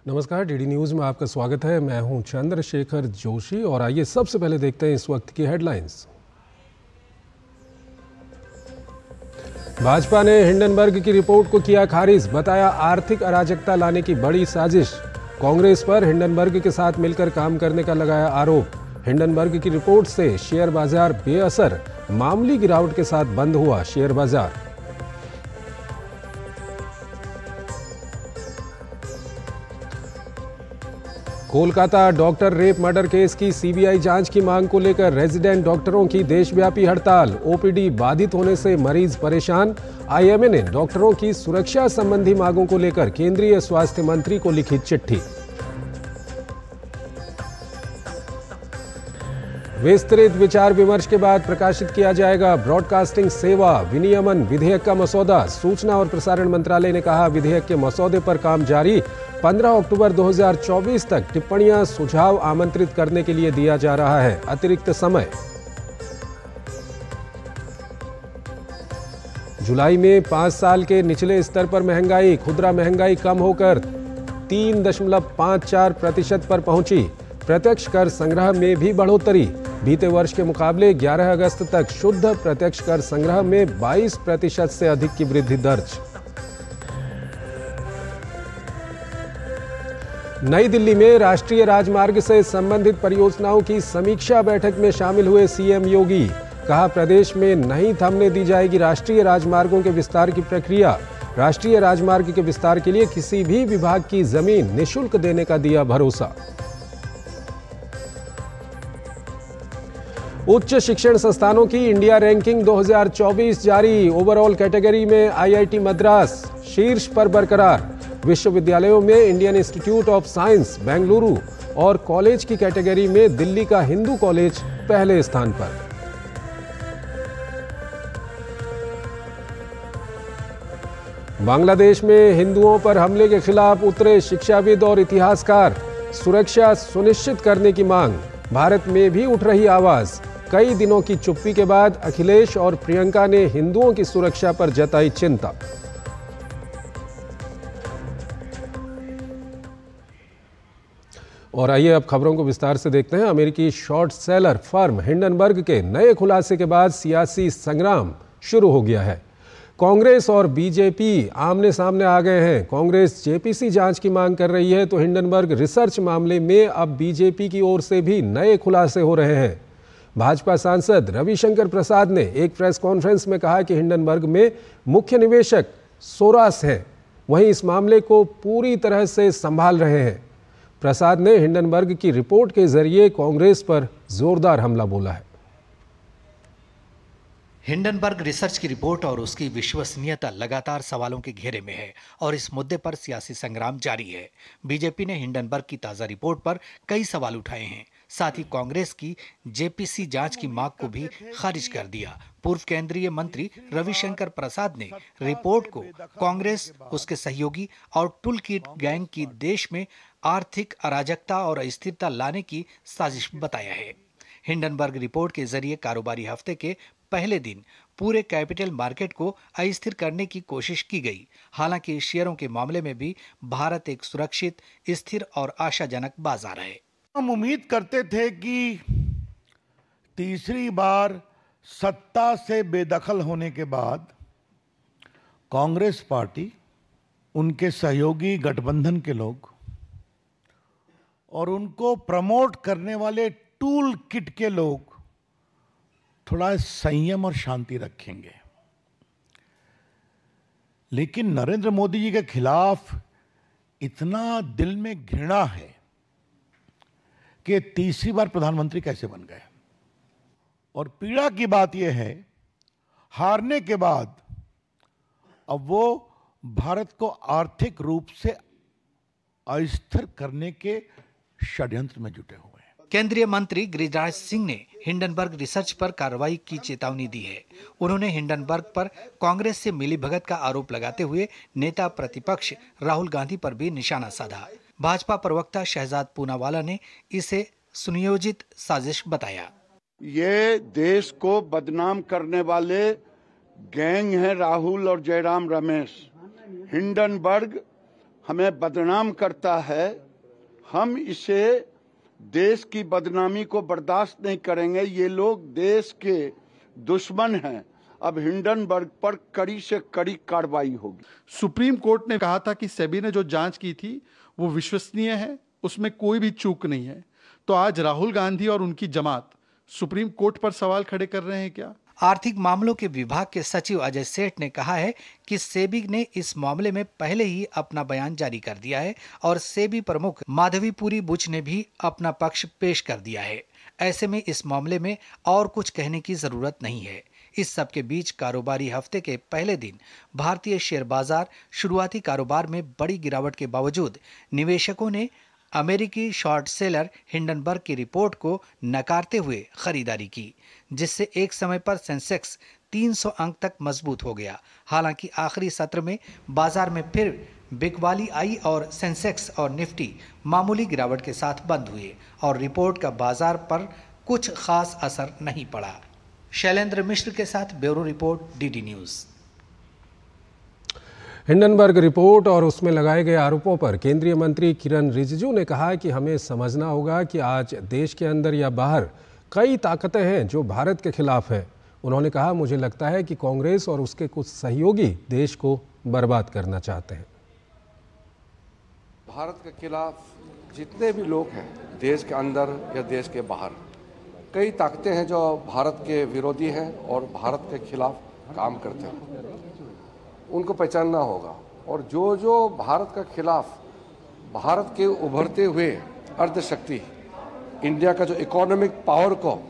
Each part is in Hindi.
नमस्कार, डीडी न्यूज़ में आपका स्वागत है। मैं हूं चंद्रशेखर जोशी और आइए सबसे पहले देखते हैं इस वक्त की हेडलाइंस। भाजपा ने हिंडनबर्ग की रिपोर्ट को किया खारिज, बताया आर्थिक अराजकता लाने की बड़ी साजिश। कांग्रेस पर हिंडनबर्ग के साथ मिलकर काम करने का लगाया आरोप। हिंडनबर्ग की रिपोर्ट से शेयर बाजार बेअसर, मामूली गिरावट के साथ बंद हुआ शेयर बाजार। Kolkata doctor rape murder case की सीबीआई जांच की मांग को लेकर रेजिडेंट डॉक्टरों की देशव्यापी हड़ताल। ओपीडी बाधित होने से मरीज परेशान। आईएमए ने डॉक्टरों की सुरक्षा संबंधी मांगों को लेकर केंद्रीय स्वास्थ्य मंत्री को लिखी चिट्ठी। विस्तृत विचार विमर्श के बाद प्रकाशित किया जाएगा ब्रॉडकास्टिंग सेवा विनियमन विधेयक का मसौदा। सूचना और प्रसारण मंत्रालय ने कहा, विधेयक के मसौदे पर काम जारी। 15 अक्टूबर 2024 तक टिप्पणियां सुझाव आमंत्रित करने के लिए दिया जा रहा है अतिरिक्त समय। जुलाई में 5 साल के निचले स्तर पर महंगाई, खुदरा महंगाई कम होकर 3.54% पर पहुंची। प्रत्यक्ष कर संग्रह में भी बढ़ोतरी। बीते वर्ष के मुकाबले 11 अगस्त तक शुद्ध प्रत्यक्ष कर संग्रह में 22% से अधिक की वृद्धि दर्ज। नई दिल्ली में राष्ट्रीय राजमार्ग से संबंधित परियोजनाओं की समीक्षा बैठक में शामिल हुए सीएम योगी। कहा, प्रदेश में नहीं थमने दी जाएगी राष्ट्रीय राजमार्गों के विस्तार की प्रक्रिया। राष्ट्रीय राजमार्ग के विस्तार के लिए किसी भी विभाग की जमीन निःशुल्क देने का दिया भरोसा। उच्च शिक्षण संस्थानों की इंडिया रैंकिंग 2024 जारी। ओवरऑल कैटेगरी में आईआईटी मद्रास शीर्ष पर बरकरार। विश्वविद्यालयों में Indian institute of science Bengaluru और कॉलेज की कैटेगरी में दिल्ली का हिंदू कॉलेज पहले स्थान पर। बांग्लादेश में हिंदुओं पर हमले के खिलाफ उतरे शिक्षाविद और इतिहासकार। सुरक्षा सुनिश्चित करने की मांग। भारत में भी उठ रही आवाज। कई दिनों की चुप्पी के बाद अखिलेश और प्रियंका ने हिंदुओं की सुरक्षा पर जताई चिंता। और आइए अब खबरों को विस्तार से देखते हैं। अमेरिकी शॉर्ट सेलर फर्म हिंडनबर्ग के नए खुलासे के बाद सियासी संग्राम शुरू हो गया है। कांग्रेस और बीजेपी आमने सामने आ गए हैं। कांग्रेस जेपीसी जांच की मांग कर रही है तो हिंडनबर्ग रिसर्च मामले में अब बीजेपी की ओर से भी नए खुलासे हो रहे हैं। भाजपा सांसद रविशंकर प्रसाद ने एक प्रेस कॉन्फ्रेंस में कहा कि हिंडनबर्ग में मुख्य निवेशक सोरास हैं, वहीं इस मामले को पूरी तरह से संभाल रहे हैं। प्रसाद ने हिंडनबर्ग की रिपोर्ट के जरिए कांग्रेस पर जोरदार हमला बोला है। हिंडनबर्ग रिसर्च की रिपोर्ट और उसकी विश्वसनीयता लगातार सवालों के घेरे में है और इस मुद्दे पर सियासी संग्राम जारी है। बीजेपी ने हिंडनबर्ग की ताजा रिपोर्ट पर कई सवाल उठाए हैं। साथ ही कांग्रेस की जेपीसी जांच की मांग को भी खारिज कर दिया। पूर्व केंद्रीय मंत्री रविशंकर प्रसाद ने रिपोर्ट को कांग्रेस, उसके सहयोगी और टूल किट गैंग की देश में आर्थिक अराजकता और अस्थिरता लाने की साजिश बताया है। हिंडनबर्ग रिपोर्ट के जरिए कारोबारी हफ्ते के पहले दिन पूरे कैपिटल मार्केट को अस्थिर करने की कोशिश की गई। हालांकि शेयरों के मामले में भी भारत एक सुरक्षित, स्थिर और आशाजनक बाजार है। हम उम्मीद करते थे कि तीसरी बार सत्ता से बेदखल होने के बाद कांग्रेस पार्टी, उनके सहयोगी गठबंधन के लोग और उनको प्रमोट करने वाले टूल किट के लोग थोड़ा संयम और शांति रखेंगे। लेकिन नरेंद्र मोदी जी के खिलाफ इतना दिल में घृणा है कि तीसरी बार प्रधानमंत्री कैसे बन गए। और पीड़ा की बात यह है, हारने के बाद अब वो भारत को आर्थिक रूप से अस्थिर करने के षड्यंत्र में जुटे हुए हैं। केंद्रीय मंत्री गिरिराज सिंह ने हिंडनबर्ग रिसर्च पर कार्रवाई की चेतावनी दी है। उन्होंने हिंडनबर्ग पर कांग्रेस से मिलीभगत का आरोप लगाते हुए नेता प्रतिपक्ष राहुल गांधी पर भी निशाना साधा। भाजपा प्रवक्ता शहजाद पूनावाला ने इसे सुनियोजित साजिश बताया। ये देश को बदनाम करने वाले गैंग हैं राहुल और जयराम रमेश। हिंडनबर्ग हमें बदनाम करता है, हम इसे देश की बदनामी को बर्दाश्त नहीं करेंगे। ये लोग देश के दुश्मन हैं। अब हिंडनबर्ग पर कड़ी से कड़ी कार्रवाई होगी। सुप्रीम कोर्ट ने कहा था कि सेबी ने जो जांच की थी वो विश्वसनीय है, उसमें कोई भी चूक नहीं है। तो आज राहुल गांधी और उनकी जमात सुप्रीम कोर्ट पर सवाल खड़े कर रहे हैं क्या? आर्थिक मामलों के विभाग के सचिव अजय सेठ ने कहा है कि सेबी ने इस मामले में पहले ही अपना बयान जारी कर दिया है और सेबी प्रमुख माधवीपुरी बुच ने भी अपना पक्ष पेश कर दिया है। ऐसे में इस मामले में और कुछ कहने की जरूरत नहीं है। इस सब के बीच कारोबारी हफ्ते के पहले दिन भारतीय शेयर बाजार शुरुआती कारोबार में बड़ी गिरावट के बावजूद निवेशकों ने अमेरिकी शॉर्ट सेलर हिंडनबर्ग की रिपोर्ट को नकारते हुए खरीदारी की, जिससे एक समय पर सेंसेक्स 300 अंक तक मजबूत हो गया। हालांकि आखिरी सत्र में बाजार में फिर बिकवाली आई और सेंसेक्स और निफ्टी मामूली गिरावट के साथ बंद हुए और रिपोर्ट का बाजार पर कुछ खास असर नहीं पड़ा। शैलेंद्र मिश्र के साथ bureau report, DD news. Hindenburg report और उसमें लगाए गए आरोपों पर केंद्रीय मंत्री किरण रिजिजू ने कहा कि हमें समझना होगा कि आज देश के अंदर या बाहर कई ताकतें हैं जो भारत के खिलाफ हैं। उन्होंने कहा, मुझे लगता है कि कांग्रेस और उसके कुछ सहयोगी देश को बर्बाद करना चाहते हैं। भारत के खिलाफ जितने भी लोग हैं देश के अंदर या देश के बाहर, कई ताकतें हैं जो भारत के विरोधी हैं और भारत के खिलाफ काम करते हैं। उनको पहचानना होगा और जो भारत का खिलाफ, भारत के उभरते हुए अर्धशक्ति, इंडिया का जो इकोनॉमिक पावर को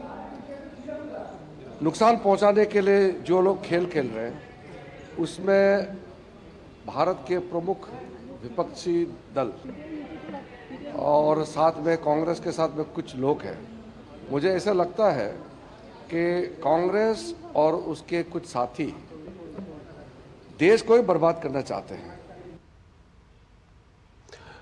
नुकसान पहुंचाने के लिए जो लोग खेल खेल रहे हैं, उसमें भारत के प्रमुख विपक्षी दल और साथ में कांग्रेस के साथ में कुछ लोग हैं। मुझे ऐसा लगता है कि कांग्रेस और उसके कुछ साथी देश को ही बर्बाद करना चाहते हैं।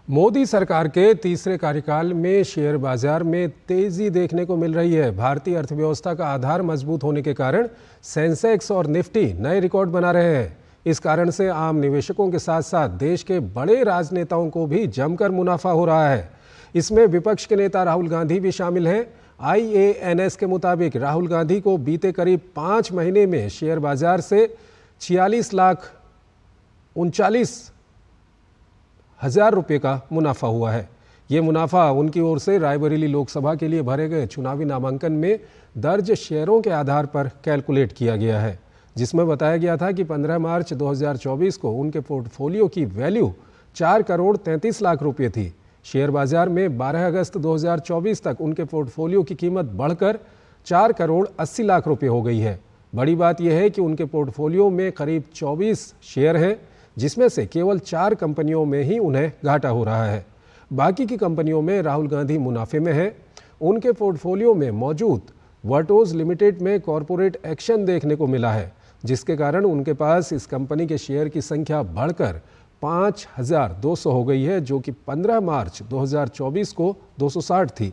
मोदी सरकार के तीसरे कार्यकाल में शेयर बाजार में तेजी देखने को मिल रही है। भारतीय अर्थव्यवस्था का आधार मजबूत होने के कारण सेंसेक्स और निफ्टी नए रिकॉर्ड बना रहे हैं। इस कारण से आम निवेशकों के साथ साथ देश के बड़े राजनेताओं को भी जमकर मुनाफा हो रहा है। इसमें विपक्ष के नेता राहुल गांधी भी शामिल हैं। IANS के मुताबिक राहुल गांधी को बीते करीब 5 महीने में शेयर बाजार से 46,39,000 रुपये का मुनाफा हुआ है। ये मुनाफा उनकी ओर से रायबरेली लोकसभा के लिए भरे गए चुनावी नामांकन में दर्ज शेयरों के आधार पर कैलकुलेट किया गया है, जिसमें बताया गया था कि 15 मार्च 2024 को उनके पोर्टफोलियो की वैल्यू 4 करोड़ 33 लाख रुपये थी। शेयर बाजार में 12 अगस्त 2024 तक उनके पोर्टफोलियो की कीमत बढ़कर 4 करोड़ 80 लाख रुपये हो गई है। बड़ी बात यह है कि उनके पोर्टफोलियो में करीब 24 शेयर हैं, जिसमें से केवल 4 कंपनियों में ही उन्हें घाटा हो रहा है। बाकी की कंपनियों में राहुल गांधी मुनाफे में हैं। उनके पोर्टफोलियो में मौजूद वर्टोज लिमिटेड में कॉरपोरेट एक्शन देखने को मिला है, जिसके कारण उनके पास इस कंपनी के शेयर की संख्या बढ़कर 5,200 हो गई है, जो कि 15 मार्च 2024 को 260 थी।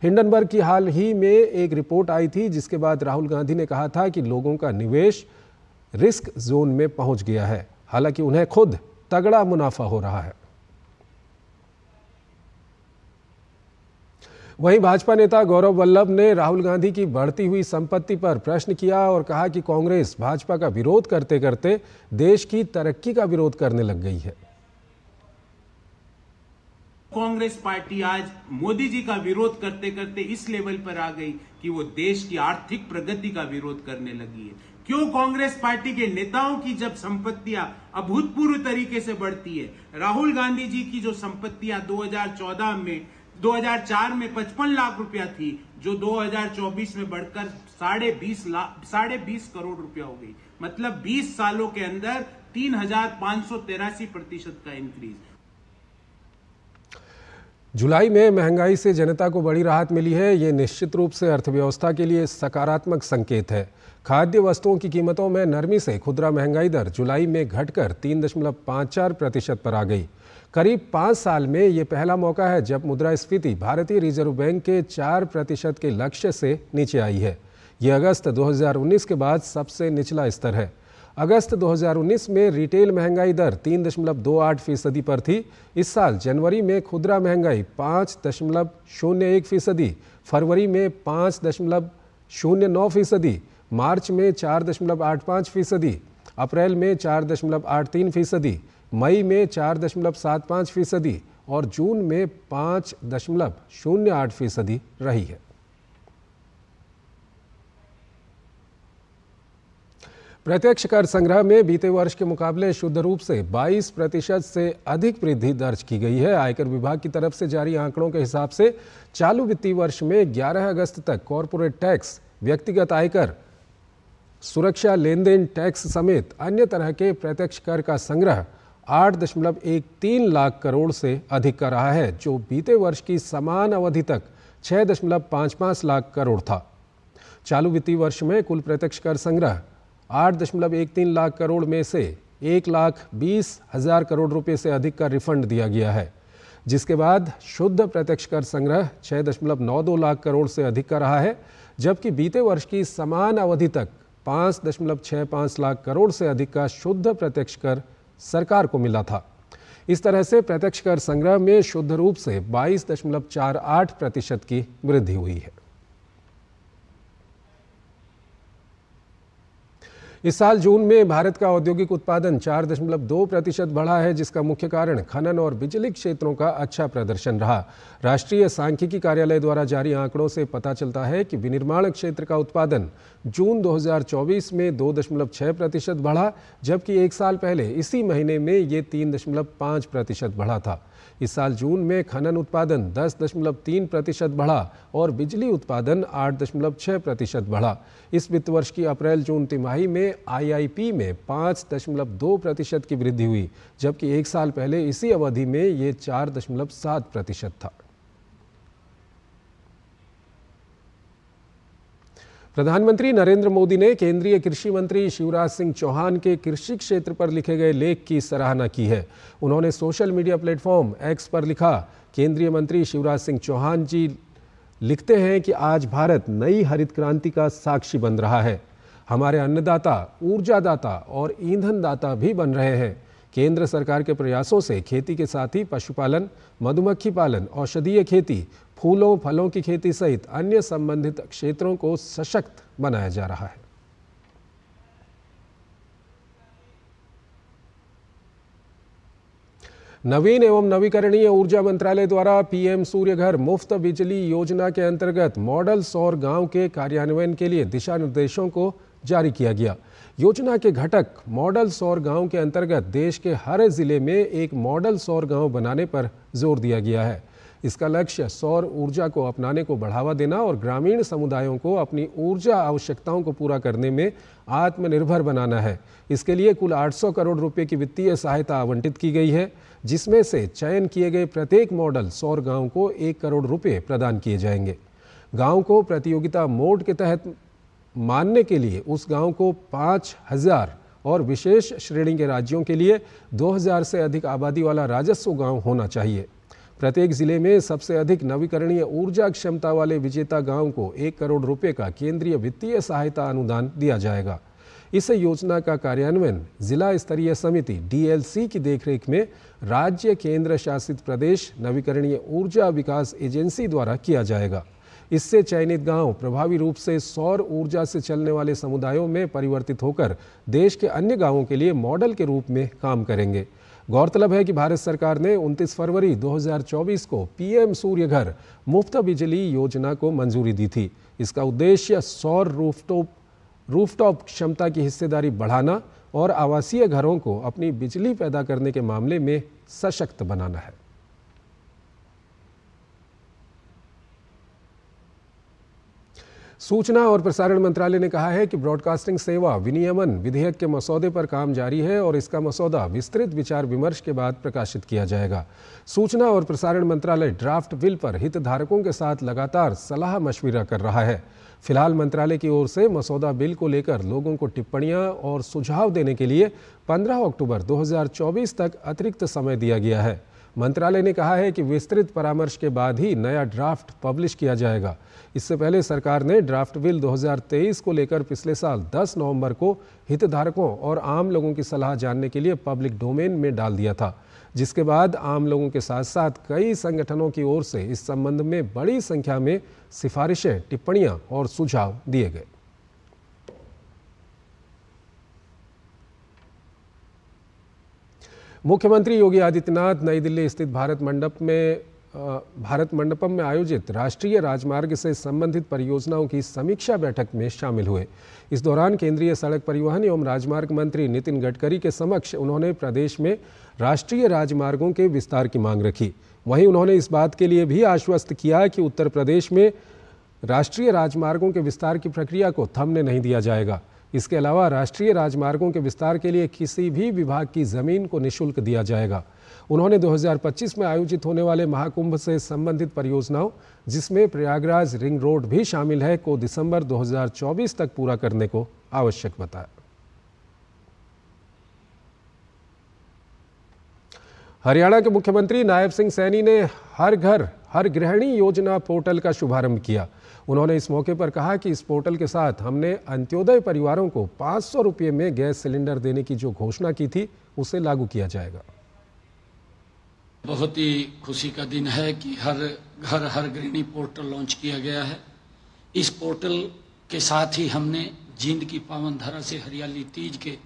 हिंडनबर्ग की हाल ही में एक रिपोर्ट आई थी, जिसके बाद राहुल गांधी ने कहा था कि लोगों का निवेश रिस्क जोन में पहुंच गया है। हालांकि उन्हें खुद तगड़ा मुनाफा हो रहा है। वहीं भाजपा नेता गौरव वल्लभ ने राहुल गांधी की बढ़ती हुई संपत्ति पर प्रश्न किया और कहा कि कांग्रेस भाजपा का विरोध करते करते देश की तरक्की का विरोध करने लग गई है। कांग्रेस पार्टी आज मोदी जी का विरोध करते करते इस लेवल पर आ गई कि वो देश की आर्थिक प्रगति का विरोध करने लगी है। क्यों? कांग्रेस पार्टी के नेताओं की जब संपत्तियां अभूतपूर्व तरीके से बढ़ती है। राहुल गांधी जी की जो संपत्तियां 2004 में 55 लाख रुपया थी, जो 2024 में बढ़कर 20.5 करोड़ रुपया हो गई। मतलब 20 सालों के अंदर 3,583% का इंक्रीज। जुलाई में महंगाई से जनता को बड़ी राहत मिली है। ये निश्चित रूप से अर्थव्यवस्था के लिए सकारात्मक संकेत है। खाद्य वस्तुओं की कीमतों में नरमी से खुदरा महंगाई दर जुलाई में घटकर 3.54% पर आ गई। करीब 5 साल में ये पहला मौका है जब मुद्रास्फीति भारतीय रिजर्व बैंक के 4% के लक्ष्य से नीचे आई है। ये अगस्त 2019 के बाद सबसे निचला स्तर है। अगस्त 2019 में रिटेल महंगाई दर 3.28% पर थी। इस साल जनवरी में खुदरा महंगाई 5.01%, फरवरी में 5.09%, मार्च में 4.85%, अप्रैल में 4.83%, मई में 4.75% और जून में 5.08% रही है। प्रत्यक्ष कर संग्रह में बीते वर्ष के मुकाबले शुद्ध रूप से 22% से अधिक वृद्धि दर्ज की गई है। आयकर विभाग की तरफ से जारी आंकड़ों के हिसाब से चालू वित्तीय वर्ष में 11 अगस्त तक कॉरपोरेट टैक्स, व्यक्तिगत आयकर, सुरक्षा लेनदेन टैक्स समेत अन्य तरह के प्रत्यक्ष कर का संग्रह 8.13 लाख करोड़ से अधिक का रहा है, जो बीते वर्ष की समान अवधि तक 6.55 लाख करोड़ था। चालू वित्तीय वर्ष में कुल प्रत्यक्ष कर संग्रह 8.13 लाख करोड़ में से 1,20,000 करोड़ रुपए से अधिक का रिफंड दिया गया है, जिसके बाद शुद्ध प्रत्यक्ष कर संग्रह 6.92 लाख करोड़ से अधिक का रहा है, जबकि बीते वर्ष की समान अवधि तक 5.65 लाख करोड़ से अधिक का शुद्ध प्रत्यक्ष कर सरकार को मिला था। इस तरह से प्रत्यक्ष कर संग्रह में शुद्ध रूप से 22.48% की वृद्धि हुई है। इस साल जून में भारत का औद्योगिक उत्पादन 4.2% बढ़ा है, जिसका मुख्य कारण खनन और बिजली क्षेत्रों का अच्छा प्रदर्शन रहा। राष्ट्रीय सांख्यिकी कार्यालय द्वारा जारी आंकड़ों से पता चलता है कि विनिर्माण क्षेत्र का उत्पादन जून 2024 में 2.6% बढ़ा, जबकि एक साल पहले इसी महीने में ये 3.5% बढ़ा था। इस साल जून में खनन उत्पादन 10.3% बढ़ा और बिजली उत्पादन 8.6% बढ़ा। इस वित्त वर्ष की अप्रैल जून तिमाही में आईआईपी में 5.2% की वृद्धि हुई, जबकि एक साल पहले इसी अवधि में ये 4.7% था। प्रधानमंत्री नरेंद्र मोदी ने केंद्रीय कृषि मंत्री शिवराज सिंह चौहान के कृषि क्षेत्र पर लिखे गए लेख की सराहना की है। उन्होंने सोशल मीडिया प्लेटफॉर्म एक्स पर लिखा, केंद्रीय मंत्री शिवराज सिंह चौहान जी लिखते हैं कि आज भारत नई हरित क्रांति का साक्षी बन रहा है। हमारे अन्नदाता, ऊर्जादाता और ईंधन दाता भी बन रहे हैं। केंद्र सरकार के प्रयासों से खेती के साथ ही पशुपालन, मधुमक्खी पालन, औषधीय खेती, फूलों फलों की खेती सहित अन्य संबंधित क्षेत्रों को सशक्त बनाया जा रहा है। नवीन एवं नवीकरणीय ऊर्जा मंत्रालय द्वारा पीएम सूर्य घर मुफ्त बिजली योजना के अंतर्गत मॉडल सौर गांव के कार्यान्वयन के लिए दिशा निर्देशों को जारी किया गया। योजना के घटक मॉडल सौर गांव के अंतर्गत देश के हर जिले में एक मॉडल सौर गांव बनाने पर जोर दिया गया है। इसका लक्ष्य सौर ऊर्जा को अपनाने को बढ़ावा देना और ग्रामीण समुदायों को अपनी ऊर्जा आवश्यकताओं को पूरा करने में आत्मनिर्भर बनाना है। इसके लिए कुल 800 करोड़ रुपए की वित्तीय सहायता आवंटित की गई है, जिसमें से चयन किए गए प्रत्येक मॉडल सौर गांव को 1 करोड़ रुपए प्रदान किए जाएंगे। गांव को प्रतियोगिता मोड के तहत मानने के लिए उस गांव को 5,000 और विशेष श्रेणी के राज्यों के लिए 2,000 से अधिक आबादी वाला राजस्व गांव होना चाहिए। प्रत्येक जिले में सबसे अधिक नवीकरणीय ऊर्जा क्षमता वाले विजेता गांव को 1 करोड़ रुपए का केंद्रीय वित्तीय सहायता अनुदान दिया जाएगा। इस योजना का कार्यान्वयन जिला स्तरीय समिति डीएलसी की देखरेख में राज्य केंद्र शासित प्रदेश नवीकरणीय ऊर्जा विकास एजेंसी द्वारा किया जाएगा। इससे चयनित गांव प्रभावी रूप से सौर ऊर्जा से चलने वाले समुदायों में परिवर्तित होकर देश के अन्य गांवों के लिए मॉडल के रूप में काम करेंगे। गौरतलब है कि भारत सरकार ने 29 फरवरी 2024 को पीएम सूर्य घर मुफ्त बिजली योजना को मंजूरी दी थी। इसका उद्देश्य सौर रूफटॉप क्षमता की हिस्सेदारी बढ़ाना और आवासीय घरों को अपनी बिजली पैदा करने के मामले में सशक्त बनाना है। सूचना और प्रसारण मंत्रालय ने कहा है कि ब्रॉडकास्टिंग सेवा विनियमन विधेयक के मसौदे पर काम जारी है और इसका मसौदा विस्तृत विचार विमर्श के बाद प्रकाशित किया जाएगा। सूचना और प्रसारण मंत्रालय ड्राफ्ट बिल पर हितधारकों के साथ लगातार सलाह मशविरा कर रहा है। फिलहाल मंत्रालय की ओर से मसौदा बिल को लेकर लोगों को टिप्पणियां और सुझाव देने के लिए 15 अक्टूबर 2024 तक अतिरिक्त समय दिया गया है। मंत्रालय ने कहा है कि विस्तृत परामर्श के बाद ही नया ड्राफ्ट पब्लिश किया जाएगा। इससे पहले सरकार ने ड्राफ्ट बिल 2023 को लेकर पिछले साल 10 नवंबर को हितधारकों और आम लोगों की सलाह जानने के लिए पब्लिक डोमेन में डाल दिया था, जिसके बाद आम लोगों के साथ साथ कई संगठनों की ओर से इस संबंध में बड़ी संख्या में सिफारिशें, टिप्पणियां और सुझाव दिए गए। मुख्यमंत्री योगी आदित्यनाथ नई दिल्ली स्थित भारत मंडपम में आयोजित राष्ट्रीय राजमार्ग से संबंधित परियोजनाओं की समीक्षा बैठक में शामिल हुए। इस दौरान केंद्रीय सड़क परिवहन एवं राजमार्ग मंत्री नितिन गडकरी के समक्ष उन्होंने प्रदेश में राष्ट्रीय राजमार्गों के विस्तार की मांग रखी। वहीं उन्होंने इस बात के लिए भी आश्वस्त किया कि उत्तर प्रदेश में राष्ट्रीय राजमार्गों के विस्तार की प्रक्रिया को थमने नहीं दिया जाएगा। इसके अलावा राष्ट्रीय राजमार्गों के विस्तार के लिए किसी भी विभाग की जमीन को निःशुल्क दिया जाएगा। उन्होंने 2025 में आयोजित होने वाले महाकुंभ से संबंधित परियोजनाओं, जिसमें प्रयागराज रिंग रोड भी शामिल है, को दिसंबर 2024 तक पूरा करने को आवश्यक बताया। हरियाणा के मुख्यमंत्री नायब सिंह सैनी ने हर घर हर गृहिणी योजना पोर्टल का शुभारंभ किया। उन्होंने इस मौके पर कहा कि इस पोर्टल के साथ हमने अंत्योदय परिवारों को 500 रुपये में गैस सिलेंडर देने की जो घोषणा की थी, उसे लागू किया जाएगा। बहुत ही खुशी का दिन है कि हर घर हर गृहिणी पोर्टल लॉन्च किया गया है। इस पोर्टल के साथ ही हमने जींद की पावन धरा से हरियाली तीज के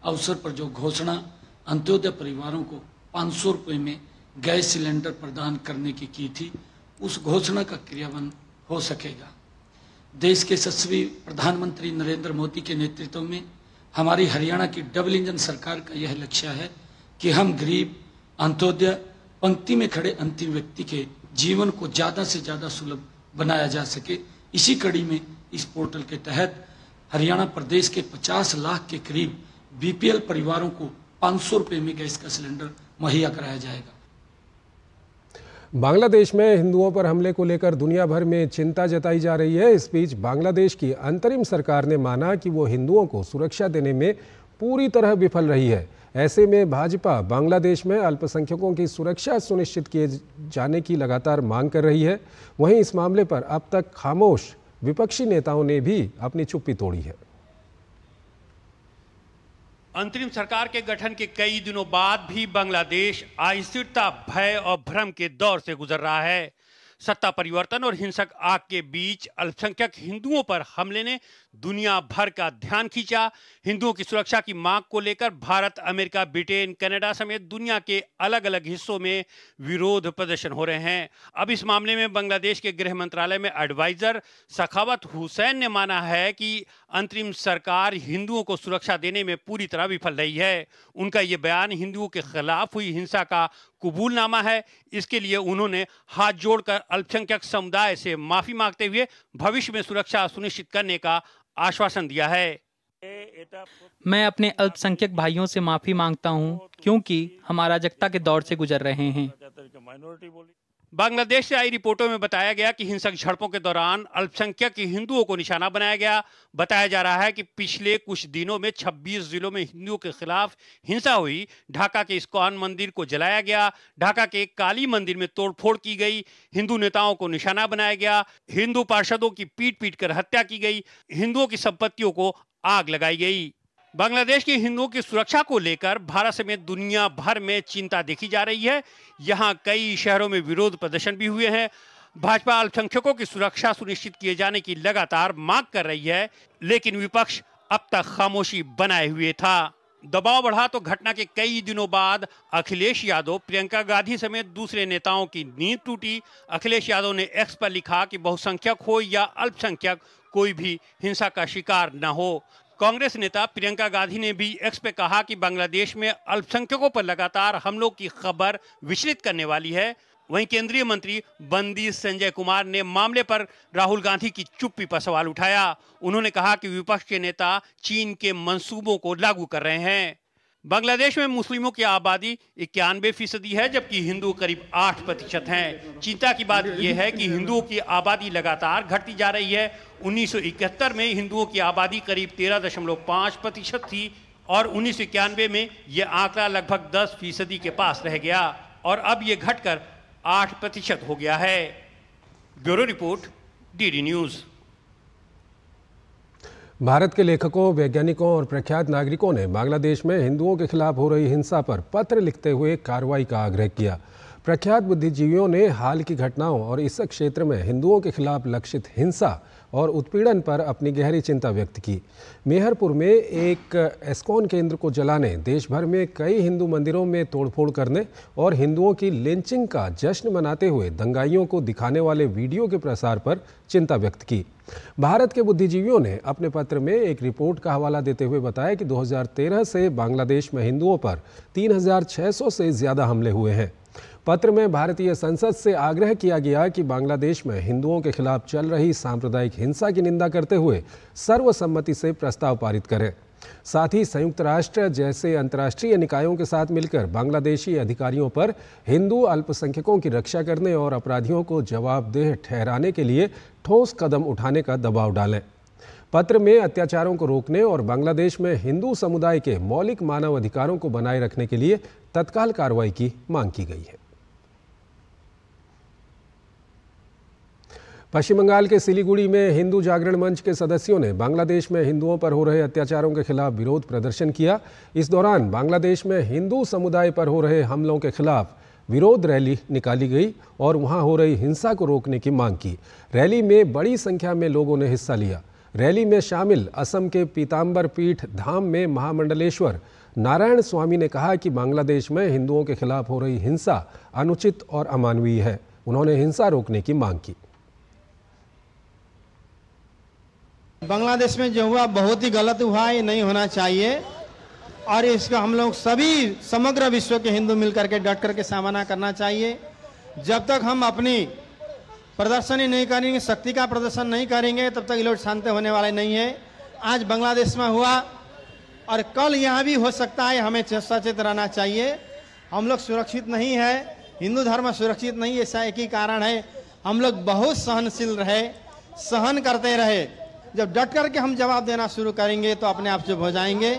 अवसर पर जो घोषणा अंत्योदय परिवारों को 500 रुपये में गैस सिलेंडर प्रदान करने की थी, उस घोषणा का क्रियान्वयन हो सकेगा। देश के यशस्वी प्रधानमंत्री नरेंद्र मोदी के नेतृत्व में हमारी हरियाणा की डबल इंजन सरकार का यह लक्ष्य है कि हम गरीब, अंत्योदय, पंक्ति में खड़े अंतिम व्यक्ति के जीवन को ज़्यादा से ज़्यादा सुलभ बनाया जा सके। इसी कड़ी में इस पोर्टल के तहत हरियाणा प्रदेश के 50 लाख के करीब बीपीएल परिवारों को 500 रुपये में गैस का सिलेंडर मुहैया कराया जाएगा। बांग्लादेश में हिंदुओं पर हमले को लेकर दुनिया भर में चिंता जताई जा रही है। इस बीच बांग्लादेश की अंतरिम सरकार ने माना कि वो हिंदुओं को सुरक्षा देने में पूरी तरह विफल रही है। ऐसे में भाजपा बांग्लादेश में अल्पसंख्यकों की सुरक्षा सुनिश्चित किए जाने की लगातार मांग कर रही है। वहीं इस मामले पर अब तक खामोश विपक्षी नेताओं ने भी अपनी चुप्पी तोड़ी है। अंतरिम सरकार के गठन के कई दिनों बाद भी बांग्लादेश अस्थिरता, भय और भ्रम के दौर से गुजर रहा है। सत्ता परिवर्तन और हिंसक आग के बीच अल्पसंख्यक हिंदुओं पर हमले ने दुनिया भर का ध्यान खींचा। हिंदुओं की सुरक्षा की मांग को लेकर भारत, अमेरिका, ब्रिटेन, कनाडा समेत दुनिया के अलग अलग हिस्सों में विरोध प्रदर्शन हो रहे हैं। अब इस मामले में बांग्लादेश के गृह मंत्रालय में एडवाइजर सखावत हुसैन ने माना है कि अंतरिम सरकार हिंदुओं को सुरक्षा देने में पूरी तरह विफल रही है। उनका ये बयान हिंदुओं के खिलाफ हुई हिंसा का कबूलनामा है। इसके लिए उन्होंने हाथ जोड़कर अल्पसंख्यक समुदाय से माफी मांगते हुए भविष्य में सुरक्षा सुनिश्चित करने का आश्वासन दिया है। मैं अपने अल्पसंख्यक भाइयों से माफी मांगता हूं, क्योंकि हम अराजकता के दौर से गुजर रहे हैं। बांग्लादेश से आई रिपोर्टों में बताया गया कि हिंसक झड़पों के दौरान अल्पसंख्यक हिंदुओं को निशाना बनाया गया। बताया जा रहा है कि पिछले कुछ दिनों में 26 जिलों में हिंदुओं के खिलाफ हिंसा हुई। ढाका के इस्कॉन मंदिर को जलाया गया। ढाका के काली मंदिर में तोड़फोड़ की गई। हिंदू नेताओं को निशाना बनाया गया। हिंदू पार्षदों की पीट कर हत्या की गई। हिंदुओं की संपत्तियों को आग लगाई गई। बांग्लादेश के हिंदुओं की सुरक्षा को लेकर भारत समेत दुनिया भर में चिंता देखी जा रही है। यहाँ कई शहरों में विरोध प्रदर्शन भी हुए हैं। भाजपा अल्पसंख्यकों की सुरक्षा सुनिश्चित किए जाने की लगातार मांग कर रही है, लेकिन विपक्ष अब तक खामोशी बनाए हुए था। दबाव बढ़ा तो घटना के कई दिनों बाद अखिलेश यादव, प्रियंका गांधी समेत दूसरे नेताओं की नींद टूटी। अखिलेश यादव ने एक्स पर लिखा कि बहुसंख्यक हो या अल्पसंख्यक, कोई भी हिंसा का शिकार न हो। कांग्रेस नेता प्रियंका गांधी ने भी एक्स पे कहा कि बांग्लादेश में अल्पसंख्यकों पर लगातार हमलों की खबर विचलित करने वाली है। वहीं केंद्रीय मंत्री बंदी संजय कुमार ने मामले पर राहुल गांधी की चुप्पी पर सवाल उठाया। उन्होंने कहा कि विपक्ष के नेता चीन के मंसूबों को लागू कर रहे हैं। बांग्लादेश में मुस्लिमों की आबादी 91% है, जबकि हिंदू करीब 8% हैं। चिंता की बात यह है कि हिंदुओं की आबादी लगातार घटती जा रही है। 1971 में हिंदुओं की आबादी करीब 13.5% थी और 1991 में यह आंकड़ा लगभग 10% के पास रह गया। और अब ये घटकर 8% हो गया है। Bureau report, DD news. Bharat के लेखकों, वैज्ञानिकों और प्रख्यात नागरिकों ने बांग्लादेश में हिंदुओं के खिलाफ हो रही हिंसा पर पत्र लिखते हुए कार्रवाई का आग्रह किया। प्रख्यात बुद्धिजीवियों ने हाल की घटनाओं और इस क्षेत्र में हिंदुओं के खिलाफ लक्षित हिंसा और उत्पीड़न पर अपनी गहरी चिंता व्यक्त की। मेहरपुर में एक एस्कॉन केंद्र को जलाने, देश भर में कई हिंदू मंदिरों में तोड़फोड़ करने और हिंदुओं की लिंचिंग का जश्न मनाते हुए दंगाइयों को दिखाने वाले वीडियो के प्रसार पर चिंता व्यक्त की। भारत के बुद्धिजीवियों ने अपने पत्र में एक रिपोर्ट का हवाला देते हुए बताया कि 2013 से बांग्लादेश में हिंदुओं पर 3600 से ज़्यादा हमले हुए हैं। पत्र में भारतीय संसद से आग्रह किया गया कि बांग्लादेश में हिंदुओं के खिलाफ चल रही सांप्रदायिक हिंसा की निंदा करते हुए सर्वसम्मति से प्रस्ताव पारित करें। साथ ही संयुक्त राष्ट्र जैसे अंतर्राष्ट्रीय निकायों के साथ मिलकर बांग्लादेशी अधिकारियों पर हिंदू अल्पसंख्यकों की रक्षा करने और अपराधियों को जवाबदेह ठहराने के लिए ठोस कदम उठाने का दबाव डालें। पत्र में अत्याचारों को रोकने और बांग्लादेश में हिंदू समुदाय के मौलिक मानव अधिकारों को बनाए रखने के लिए तत्काल कार्रवाई की मांग की गई है। पश्चिम बंगाल के सिलीगुड़ी में हिंदू जागरण मंच के सदस्यों ने बांग्लादेश में हिंदुओं पर हो रहे अत्याचारों के खिलाफ विरोध प्रदर्शन किया। इस दौरान बांग्लादेश में हिंदू समुदाय पर हो रहे हमलों के खिलाफ विरोध रैली निकाली गई और वहां हो रही हिंसा को रोकने की मांग की। रैली में बड़ी संख्या में लोगों ने हिस्सा लिया। रैली में शामिल असम के पीताम्बर पीठ धाम में महामंडलेश्वर नारायण स्वामी ने कहा कि बांग्लादेश में हिंदुओं के खिलाफ हो रही हिंसा अनुचित और अमानवीय है। उन्होंने हिंसा रोकने की मांग की। बांग्लादेश में जो हुआ बहुत ही गलत हुआ, ये नहीं होना चाहिए और इसका हम लोग सभी समग्र विश्व के हिंदू मिलकर के डट करके सामना करना चाहिए। जब तक हम अपनी प्रदर्शनी नहीं करेंगे, शक्ति का प्रदर्शन नहीं करेंगे, तब तक ये लोग शांत होने वाले नहीं है। आज बांग्लादेश में हुआ और कल यहाँ भी हो सकता है, हमें सचेत रहना चाहिए। हम लोग सुरक्षित नहीं है, हिंदू धर्म सुरक्षित नहीं, ऐसा एक ही कारण है, हम लोग बहुत सहनशील रहे, सहन करते रहे। जब डट करके हम जवाब देना शुरू करेंगे तो अपने आप चुप हो जाएंगे।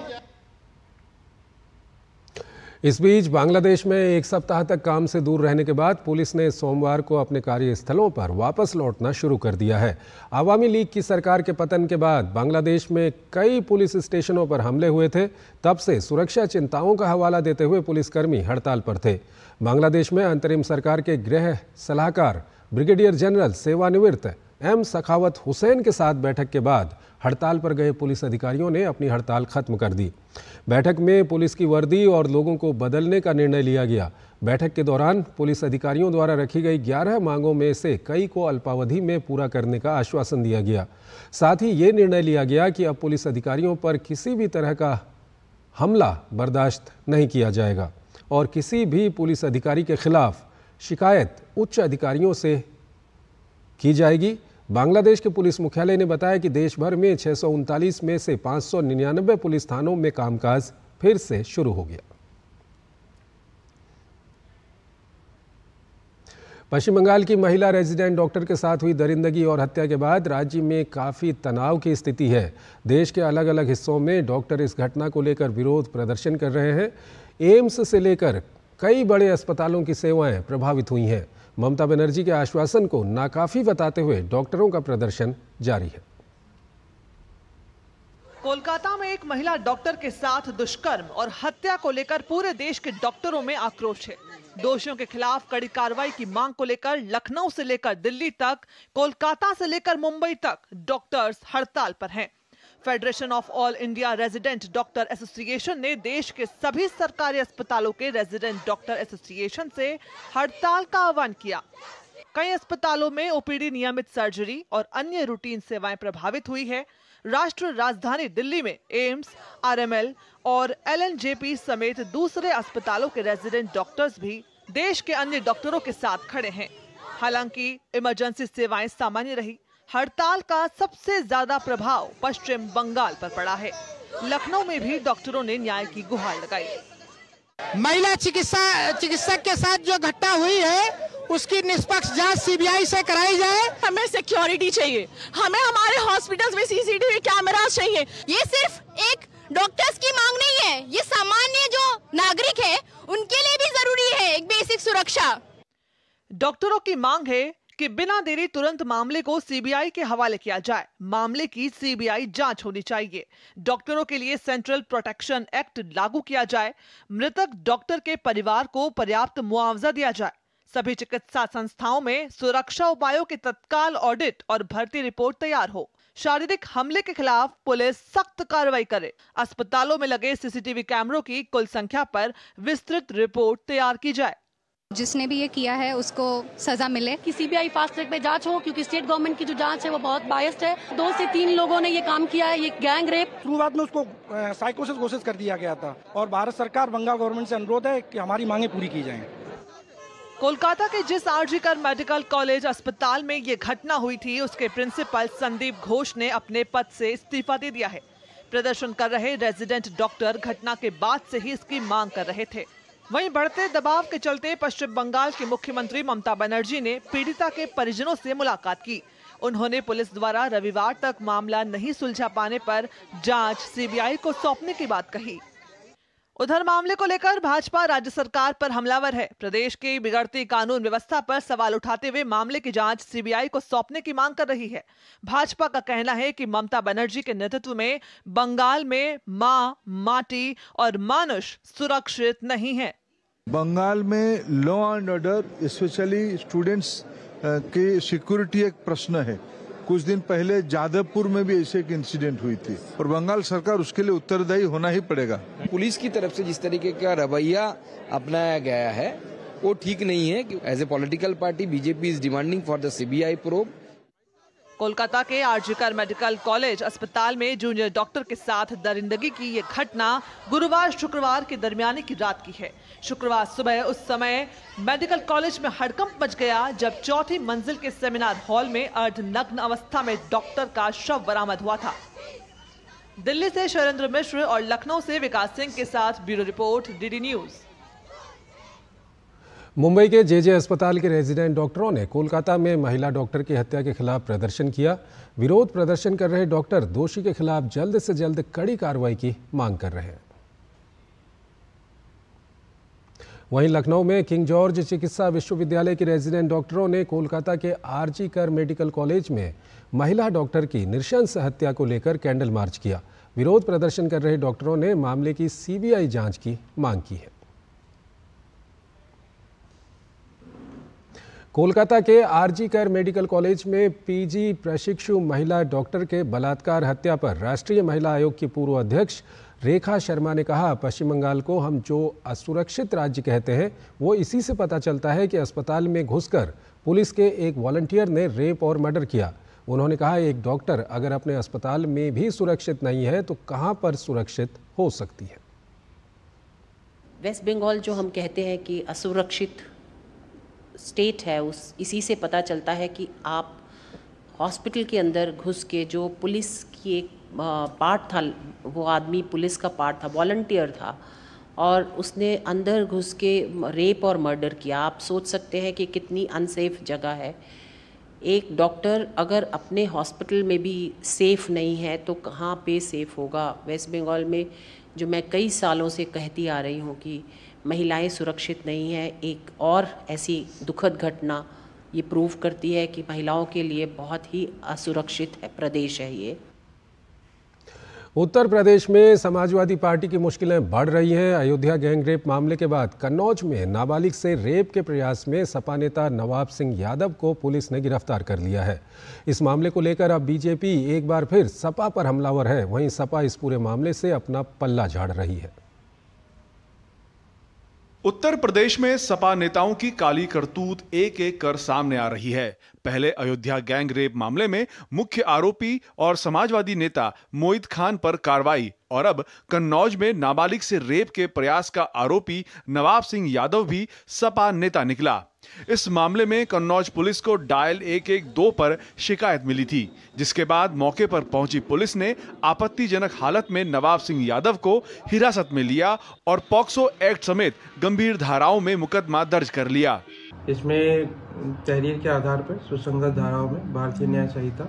इस बीच बांग्लादेश में एक सप्ताह तक काम से दूर रहने के बाद पुलिस ने सोमवार को अपने कार्यस्थलों पर वापस लौटना शुरू कर दिया है। आवामी लीग की सरकार के पतन के बाद बांग्लादेश में कई पुलिस स्टेशनों पर हमले हुए थे। तब से सुरक्षा चिंताओं का हवाला देते हुए पुलिसकर्मी हड़ताल पर थे। बांग्लादेश में अंतरिम सरकार के गृह सलाहकार ब्रिगेडियर जनरल सेवानिवृत्त एम सखावत हुसैन के साथ बैठक के बाद हड़ताल पर गए पुलिस अधिकारियों ने अपनी हड़ताल खत्म कर दी। बैठक में पुलिस की वर्दी और लोगों को बदलने का निर्णय लिया गया। बैठक के दौरान पुलिस अधिकारियों द्वारा रखी गई 11 मांगों में से कई को अल्पावधि में पूरा करने का आश्वासन दिया गया। साथ ही ये निर्णय लिया गया कि अब पुलिस अधिकारियों पर किसी भी तरह का हमला बर्दाश्त नहीं किया जाएगा और किसी भी पुलिस अधिकारी के खिलाफ शिकायत उच्च अधिकारियों से की जाएगी। बांग्लादेश के पुलिस मुख्यालय ने बताया कि देश भर में 639 में से 599 पुलिस थानों में कामकाज फिर से शुरू हो गया। पश्चिम बंगाल की महिला रेजिडेंट डॉक्टर के साथ हुई दरिंदगी और हत्या के बाद राज्य में काफ़ी तनाव की स्थिति है। देश के अलग अलग हिस्सों में डॉक्टर इस घटना को लेकर विरोध प्रदर्शन कर रहे हैं। एम्स से लेकर कई बड़े अस्पतालों की सेवाएं प्रभावित हुई हैं। ममता बनर्जी के आश्वासन को नाकाफी बताते हुए डॉक्टरों का प्रदर्शन जारी है। कोलकाता में एक महिला डॉक्टर के साथ दुष्कर्म और हत्या को लेकर पूरे देश के डॉक्टरों में आक्रोश है। दोषियों के खिलाफ कड़ी कार्रवाई की मांग को लेकर लखनऊ से लेकर दिल्ली तक, कोलकाता से लेकर मुंबई तक डॉक्टर्स हड़ताल पर हैं। Federation of all India resident doctor association ने देश के सभी सरकारी अस्पतालों के रेजिडेंट डॉक्टर एसोसिएशन से हड़ताल का आह्वान किया। कई अस्पतालों में ओपीडी, नियमित सर्जरी और अन्य रूटीन सेवाएं प्रभावित हुई है। राष्ट्र राजधानी दिल्ली में एम्स, आरएमएल और एलएनजेपी समेत दूसरे अस्पतालों के रेजिडेंट डॉक्टर्स भी देश के अन्य डॉक्टरों के साथ खड़े हैं। हालांकि इमरजेंसी सेवाएं सामान्य रही। हड़ताल का सबसे ज्यादा प्रभाव पश्चिम बंगाल पर पड़ा है। लखनऊ में भी डॉक्टरों ने न्याय की गुहार लगाई। महिला चिकित्सक के साथ जो घटना हुई है उसकी निष्पक्ष जांच सीबीआई से कराई जाए। हमें सिक्योरिटी चाहिए, हमें हमारे हॉस्पिटल्स में सीसीटीवी कैमरास चाहिए। ये सिर्फ एक डॉक्टर्स की मांग नहीं है, ये सामान्य जो नागरिक है उनके लिए भी जरूरी है एक बेसिक सुरक्षा। डॉक्टरों की मांग है कि बिना देरी तुरंत मामले को सीबीआई के हवाले किया जाए। मामले की सीबीआई जांच होनी चाहिए। डॉक्टरों के लिए सेंट्रल प्रोटेक्शन एक्ट लागू किया जाए। मृतक डॉक्टर के परिवार को पर्याप्त मुआवजा दिया जाए। सभी चिकित्सा संस्थाओं में सुरक्षा उपायों के तत्काल ऑडिट और भर्ती रिपोर्ट तैयार हो। शारीरिक हमले के खिलाफ पुलिस सख्त कार्रवाई करे। अस्पतालों में लगे सीसीटीवी कैमरों की कुल संख्या पर विस्तृत रिपोर्ट तैयार की जाए। जिसने भी ये किया है उसको सजा मिले। कि सीबीआई फास्ट ट्रैक पे जांच हो, क्योंकि स्टेट गवर्नमेंट की जो जांच है वो बहुत बायस्ड है। 2 से 3 लोगों ने ये काम किया है, ये गैंग रेप। शुरुआत में उसको साइकोसिस घोषित कर दिया गया था और भारत सरकार बंगाल गवर्नमेंट से अनुरोध है कि हमारी मांगे पूरी की जाएं। कोलकाता के जिस आरजीकर मेडिकल कॉलेज अस्पताल में ये घटना हुई थी, उसके प्रिंसिपल संदीप घोष ने अपने पद से इस्तीफा दे दिया है। प्रदर्शन कर रहे रेजिडेंट डॉक्टर घटना के बाद से ही इसकी मांग कर रहे थे। वहीं बढ़ते दबाव के चलते पश्चिम बंगाल की मुख्यमंत्री ममता बनर्जी ने पीड़िता के परिजनों से मुलाकात की। उन्होंने पुलिस द्वारा रविवार तक मामला नहीं सुलझा पाने पर जांच सीबीआई को सौंपने की बात कही। उधर मामले को लेकर भाजपा राज्य सरकार पर हमलावर है। प्रदेश की बिगड़ती कानून व्यवस्था पर सवाल उठाते हुए मामले की जांच सीबीआई को सौंपने की मांग कर रही है। भाजपा का कहना है कि ममता बनर्जी के नेतृत्व में बंगाल में माँ, माटी और मानुष सुरक्षित नहीं है। बंगाल में law and order specially students की सिक्योरिटी एक प्रश्न है। कुछ दिन पहले जादवपुर में भी ऐसे एक इंसिडेंट हुई थी और बंगाल सरकार उसके लिए उत्तरदायी होना ही पड़ेगा। पुलिस की तरफ से जिस तरीके का रवैया अपनाया गया है वो ठीक नहीं है। As a political party BJP is demanding for the CBI probe. Kolkata के आरजीकर मेडिकल कॉलेज अस्पताल में जूनियर डॉक्टर के साथ दरिंदगी की ये घटना गुरुवार शुक्रवार के दरमियाने की रात की है। शुक्रवार सुबह उस समय मेडिकल कॉलेज में हड़कंप मच गया जब 4थी मंजिल के सेमिनार हॉल में अर्धनग्न अवस्था में डॉक्टर का शव बरामद हुआ था। दिल्ली से शैलेंद्र मिश्र और लखनऊ से विकास सिंह के साथ bureau report, DD news. Mumbai के जेजे अस्पताल के रेजिडेंट डॉक्टरों ने कोलकाता में महिला डॉक्टर की हत्या के खिलाफ प्रदर्शन किया। विरोध प्रदर्शन कर रहे डॉक्टर दोषी के खिलाफ जल्द से जल्द कड़ी कार्रवाई की मांग कर रहे हैं। वहीं लखनऊ में किंग जॉर्ज चिकित्सा विश्वविद्यालय के रेजिडेंट डॉक्टरों ने कोलकाता के आरजीकर मेडिकल कॉलेज में महिला डॉक्टर की नृशंस हत्या को लेकर कैंडल मार्च किया। विरोध प्रदर्शन कर रहे डॉक्टरों ने मामले की सीबीआई जांच की मांग की है। कोलकाता के आरजीकर मेडिकल कॉलेज में पीजी प्रशिक्षु महिला डॉक्टर के बलात्कार हत्या पर राष्ट्रीय महिला आयोग की पूर्व अध्यक्ष रेखा शर्मा ने कहा, पश्चिम बंगाल को हम जो असुरक्षित राज्य कहते हैं वो इसी से पता चलता है कि अस्पताल में घुसकर पुलिस के एक वॉलंटियर ने रेप और मर्डर किया। उन्होंने कहा, एक डॉक्टर अगर अपने अस्पताल में भी सुरक्षित नहीं है तो कहां पर सुरक्षित हो सकती है। वेस्ट बंगाल जो हम कहते हैं कि असुरक्षित स्टेट है, उस इसी से पता चलता है कि आप हॉस्पिटल के अंदर घुस के, जो पुलिस की एक पार्ट था, वो आदमी पुलिस का पार्ट था, वॉलंटियर था और उसने अंदर घुस के रेप और मर्डर किया। आप सोच सकते हैं कि कितनी अनसेफ जगह है। एक डॉक्टर अगर अपने हॉस्पिटल में भी सेफ़ नहीं है तो कहाँ पे सेफ़ होगा। वेस्ट बंगाल में जो मैं कई सालों से कहती आ रही हूँ कि महिलाएं सुरक्षित नहीं हैं, एक और ऐसी दुखद घटना ये प्रूव करती है कि महिलाओं के लिए बहुत ही असुरक्षित है प्रदेश है ये। उत्तर प्रदेश में समाजवादी पार्टी की मुश्किलें बढ़ रही हैं। अयोध्या गैंग रेप मामले के बाद कन्नौज में नाबालिग से रेप के प्रयास में सपा नेता नवाब सिंह यादव को पुलिस ने गिरफ्तार कर लिया है। इस मामले को लेकर अब बीजेपी एक बार फिर सपा पर हमलावर है। वहीं सपा इस पूरे मामले से अपना पल्ला झाड़ रही है। उत्तर प्रदेश में सपा नेताओं की काली करतूत एक एक कर सामने आ रही है। पहले अयोध्या गैंग रेप मामले में मुख्य आरोपी और समाजवादी नेता मोहित खान पर कार्रवाई और अब कन्नौज में नाबालिग से रेप के प्रयास का आरोपी नवाब सिंह यादव भी सपा नेता निकला। इस मामले में कन्नौज पुलिस को डायल 112 पर शिकायत मिली थी, जिसके बाद मौके पर पहुंची पुलिस ने आपत्तिजनक हालत में नवाब सिंह यादव को हिरासत में लिया और पॉक्सो एक्ट समेत गंभीर धाराओं में मुकदमा दर्ज कर लिया। इसमें तहरीर के आधार पर सुसंगत धाराओं में भारतीय न्याय संहिता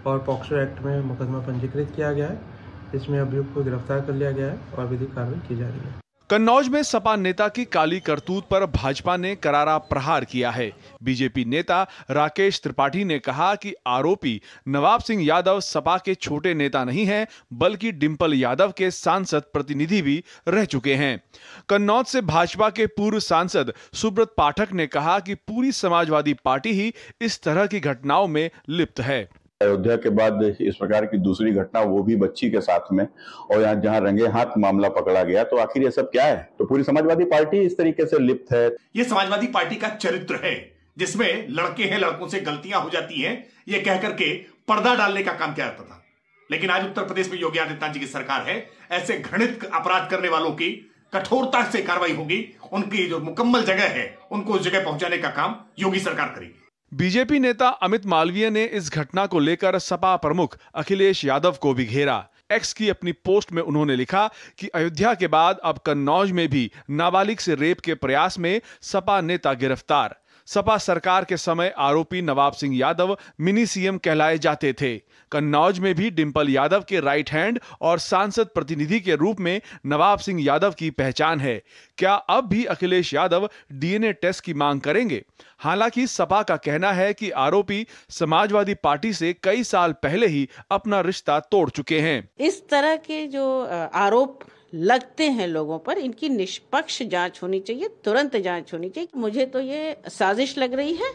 और पॉक्सो एक्ट में मुकदमा पंजीकृत किया गया है। इसमें अभियुक्त को गिरफ्तार कर लिया गया है और विधिक कार्रवाई की जा रही है। कन्नौज में सपा नेता की काली करतूत पर भाजपा ने करारा प्रहार किया है। बीजेपी नेता राकेश त्रिपाठी ने कहा कि आरोपी नवाब सिंह यादव सपा के छोटे नेता नहीं हैं, बल्कि डिंपल यादव के सांसद प्रतिनिधि भी रह चुके हैं। कन्नौज से भाजपा के पूर्व सांसद सुब्रत पाठक ने कहा कि पूरी समाजवादी पार्टी ही इस तरह की घटनाओं में लिप्त है। अयोध्या के बाद इस प्रकार की दूसरी घटना, वो भी बच्ची के साथ में, और यहाँ जहाँ रंगे हाथ मामला पकड़ा गया, तो आखिर ये सब क्या है? तो पूरी समाजवादी पार्टी इस तरीके से लिप्त है। ये समाजवादी पार्टी का चरित्र है, जिसमें लड़के हैं, लड़कों से गलतियां हो जाती हैं, ये कह करके पर्दा डालने का काम किया जाता था। लेकिन आज उत्तर प्रदेश में योगी आदित्यनाथ जी की सरकार है, ऐसे घृणित अपराध करने वालों की कठोरता से कार्रवाई होगी। उनकी जो मुकम्मल जगह है, उनको उस जगह पहुंचाने का काम योगी सरकार करेगी। बीजेपी नेता अमित मालवीय ने इस घटना को लेकर सपा प्रमुख अखिलेश यादव को भी घेरा। एक्स की अपनी पोस्ट में उन्होंने लिखा कि अयोध्या के बाद अब कन्नौज में भी नाबालिग से रेप के प्रयास में सपा नेता गिरफ्तार। सपा सरकार के समय आरोपी नवाब सिंह यादव मिनी सीएम कहलाए जाते थे। कन्नौज में भी डिंपल यादव के राइट हैंड और सांसद प्रतिनिधि के रूप में नवाब सिंह यादव की पहचान है। क्या अब भी अखिलेश यादव डीएनए टेस्ट की मांग करेंगे? हालांकि सपा का कहना है कि आरोपी समाजवादी पार्टी से कई साल पहले ही अपना रिश्ता तोड़ चुके हैं। इस तरह के जो आरोप लगते हैं लोगों पर, इनकी निष्पक्ष जांच होनी चाहिए, तुरंत जांच होनी चाहिए। मुझे तो ये साजिश लग रही है।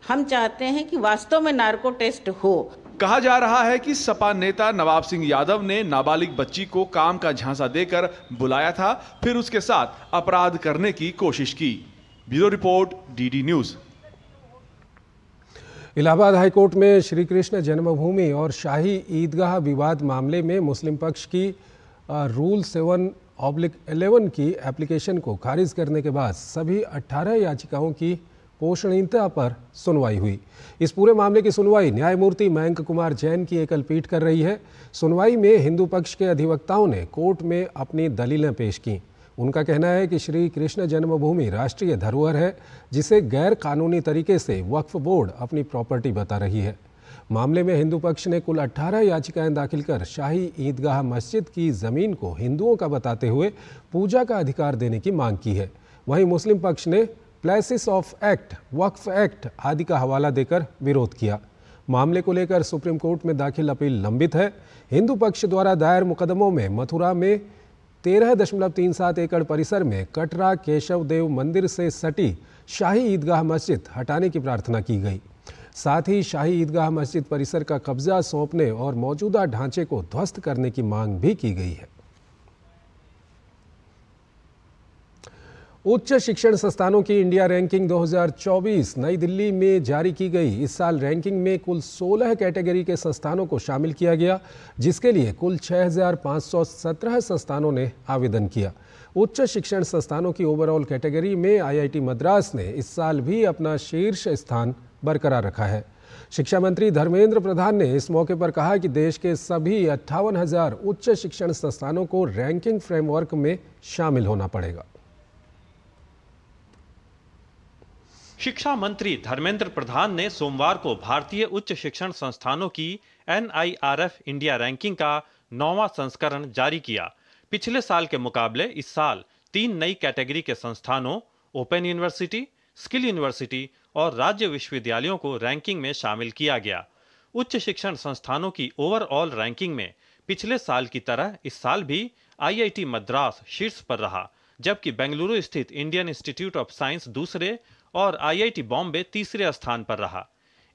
हम चाहते हैं कि वास्तव में नार्को टेस्ट हो। कहा जा रहा है कि सपा नेता नवाब सिंह यादव ने नाबालिग बच्ची को काम का झांसा देकर बुलाया था, फिर उसके साथ अपराध करने की कोशिश की। Bureau report, DD news. Allahabad high court में श्री कृष्ण जन्मभूमि और शाही ईदगाह विवाद मामले में मुस्लिम पक्ष की रूल 7/11 की एप्लीकेशन को खारिज करने के बाद सभी 18 याचिकाओं की पोषणीयता पर सुनवाई हुई। इस पूरे मामले की सुनवाई न्यायमूर्ति मयंक कुमार जैन की एकल पीठ कर रही है। सुनवाई में हिंदू पक्ष के अधिवक्ताओं ने कोर्ट में अपनी दलीलें पेश की। उनका कहना है कि श्री कृष्ण जन्मभूमि राष्ट्रीय धरोहर है, जिसे गैर कानूनी तरीके से वक्फ बोर्ड अपनी प्रॉपर्टी बता रही है। मामले में हिंदू पक्ष ने कुल 18 याचिकाएं दाखिल कर शाही ईदगाह मस्जिद की ज़मीन को हिंदुओं का बताते हुए पूजा का अधिकार देने की मांग की है। वहीं मुस्लिम पक्ष ने places of act, Waqf act आदि का हवाला देकर विरोध किया। मामले को लेकर सुप्रीम कोर्ट में दाखिल अपील लंबित है। हिंदू पक्ष द्वारा दायर मुकदमों में मथुरा में 13.37 एकड़ परिसर में कटरा केशव देव मंदिर से सटी शाही ईदगाह मस्जिद हटाने की प्रार्थना की गई। साथ ही शाही ईदगाह मस्जिद परिसर का कब्जा सौंपने और मौजूदा ढांचे को ध्वस्त करने की मांग भी की गई है। उच्च शिक्षण संस्थानों की इंडिया रैंकिंग 2024 नई दिल्ली में जारी की गई। इस साल रैंकिंग में कुल 16 कैटेगरी के संस्थानों को शामिल किया गया, जिसके लिए कुल 6,517 संस्थानों ने आवेदन किया। उच्च शिक्षण संस्थानों की ओवरऑल कैटेगरी में आईआईटी मद्रास ने इस साल भी अपना शीर्ष स्थान बरकरार रखा है। शिक्षा मंत्री धर्मेंद्र प्रधान ने इस मौके पर कहा कि देश के सभी 58,000 उच्च शिक्षण संस्थानों को रैंकिंग फ्रेमवर्क में शामिल होना पड़ेगा। शिक्षा मंत्री धर्मेंद्र प्रधान ने सोमवार को भारतीय उच्च शिक्षण संस्थानों की NIRF इंडिया रैंकिंग का 9वां संस्करण जारी किया। पिछले साल के मुकाबले इस साल 3 नई कैटेगरी के संस्थानों ओपन यूनिवर्सिटी, स्किल यूनिवर्सिटी और राज्य विश्वविद्यालयों को रैंकिंग में शामिल किया गया। उच्च शिक्षण संस्थानों की ओवरऑल रैंकिंग में पिछले साल की तरह इस साल भी IIT मद्रास शीर्ष पर रहा, जबकि बेंगलुरु स्थित इंडियन इंस्टीट्यूट ऑफ साइंस दूसरे और IIT बॉम्बे तीसरे स्थान पर रहा।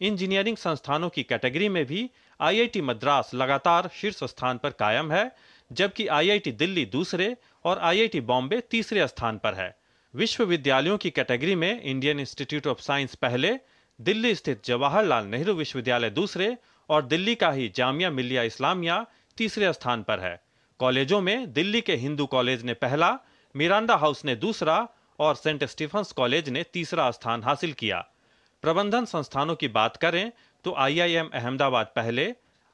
इंजीनियरिंग संस्थानों की कैटेगरी में भी IIT मद्रास लगातार शीर्ष स्थान पर कायम है, जबकि IIT दिल्ली दूसरे और IIT बॉम्बे तीसरे स्थान पर है। विश्वविद्यालयों की कैटेगरी में इंडियन इंस्टीट्यूट ऑफ साइंस पहले, दिल्ली स्थित जवाहरलाल नेहरू विश्वविद्यालय दूसरे और दिल्ली का ही जामिया मिल्लिया इस्लामिया तीसरे स्थान पर है। कॉलेजों में दिल्ली के हिंदू कॉलेज ने पहला, मिरांडा हाउस ने दूसरा और सेंट स्टीफंस कॉलेज ने तीसरा स्थान हासिल किया। प्रबंधन संस्थानों की बात करें तो IIM अहमदाबाद पहले,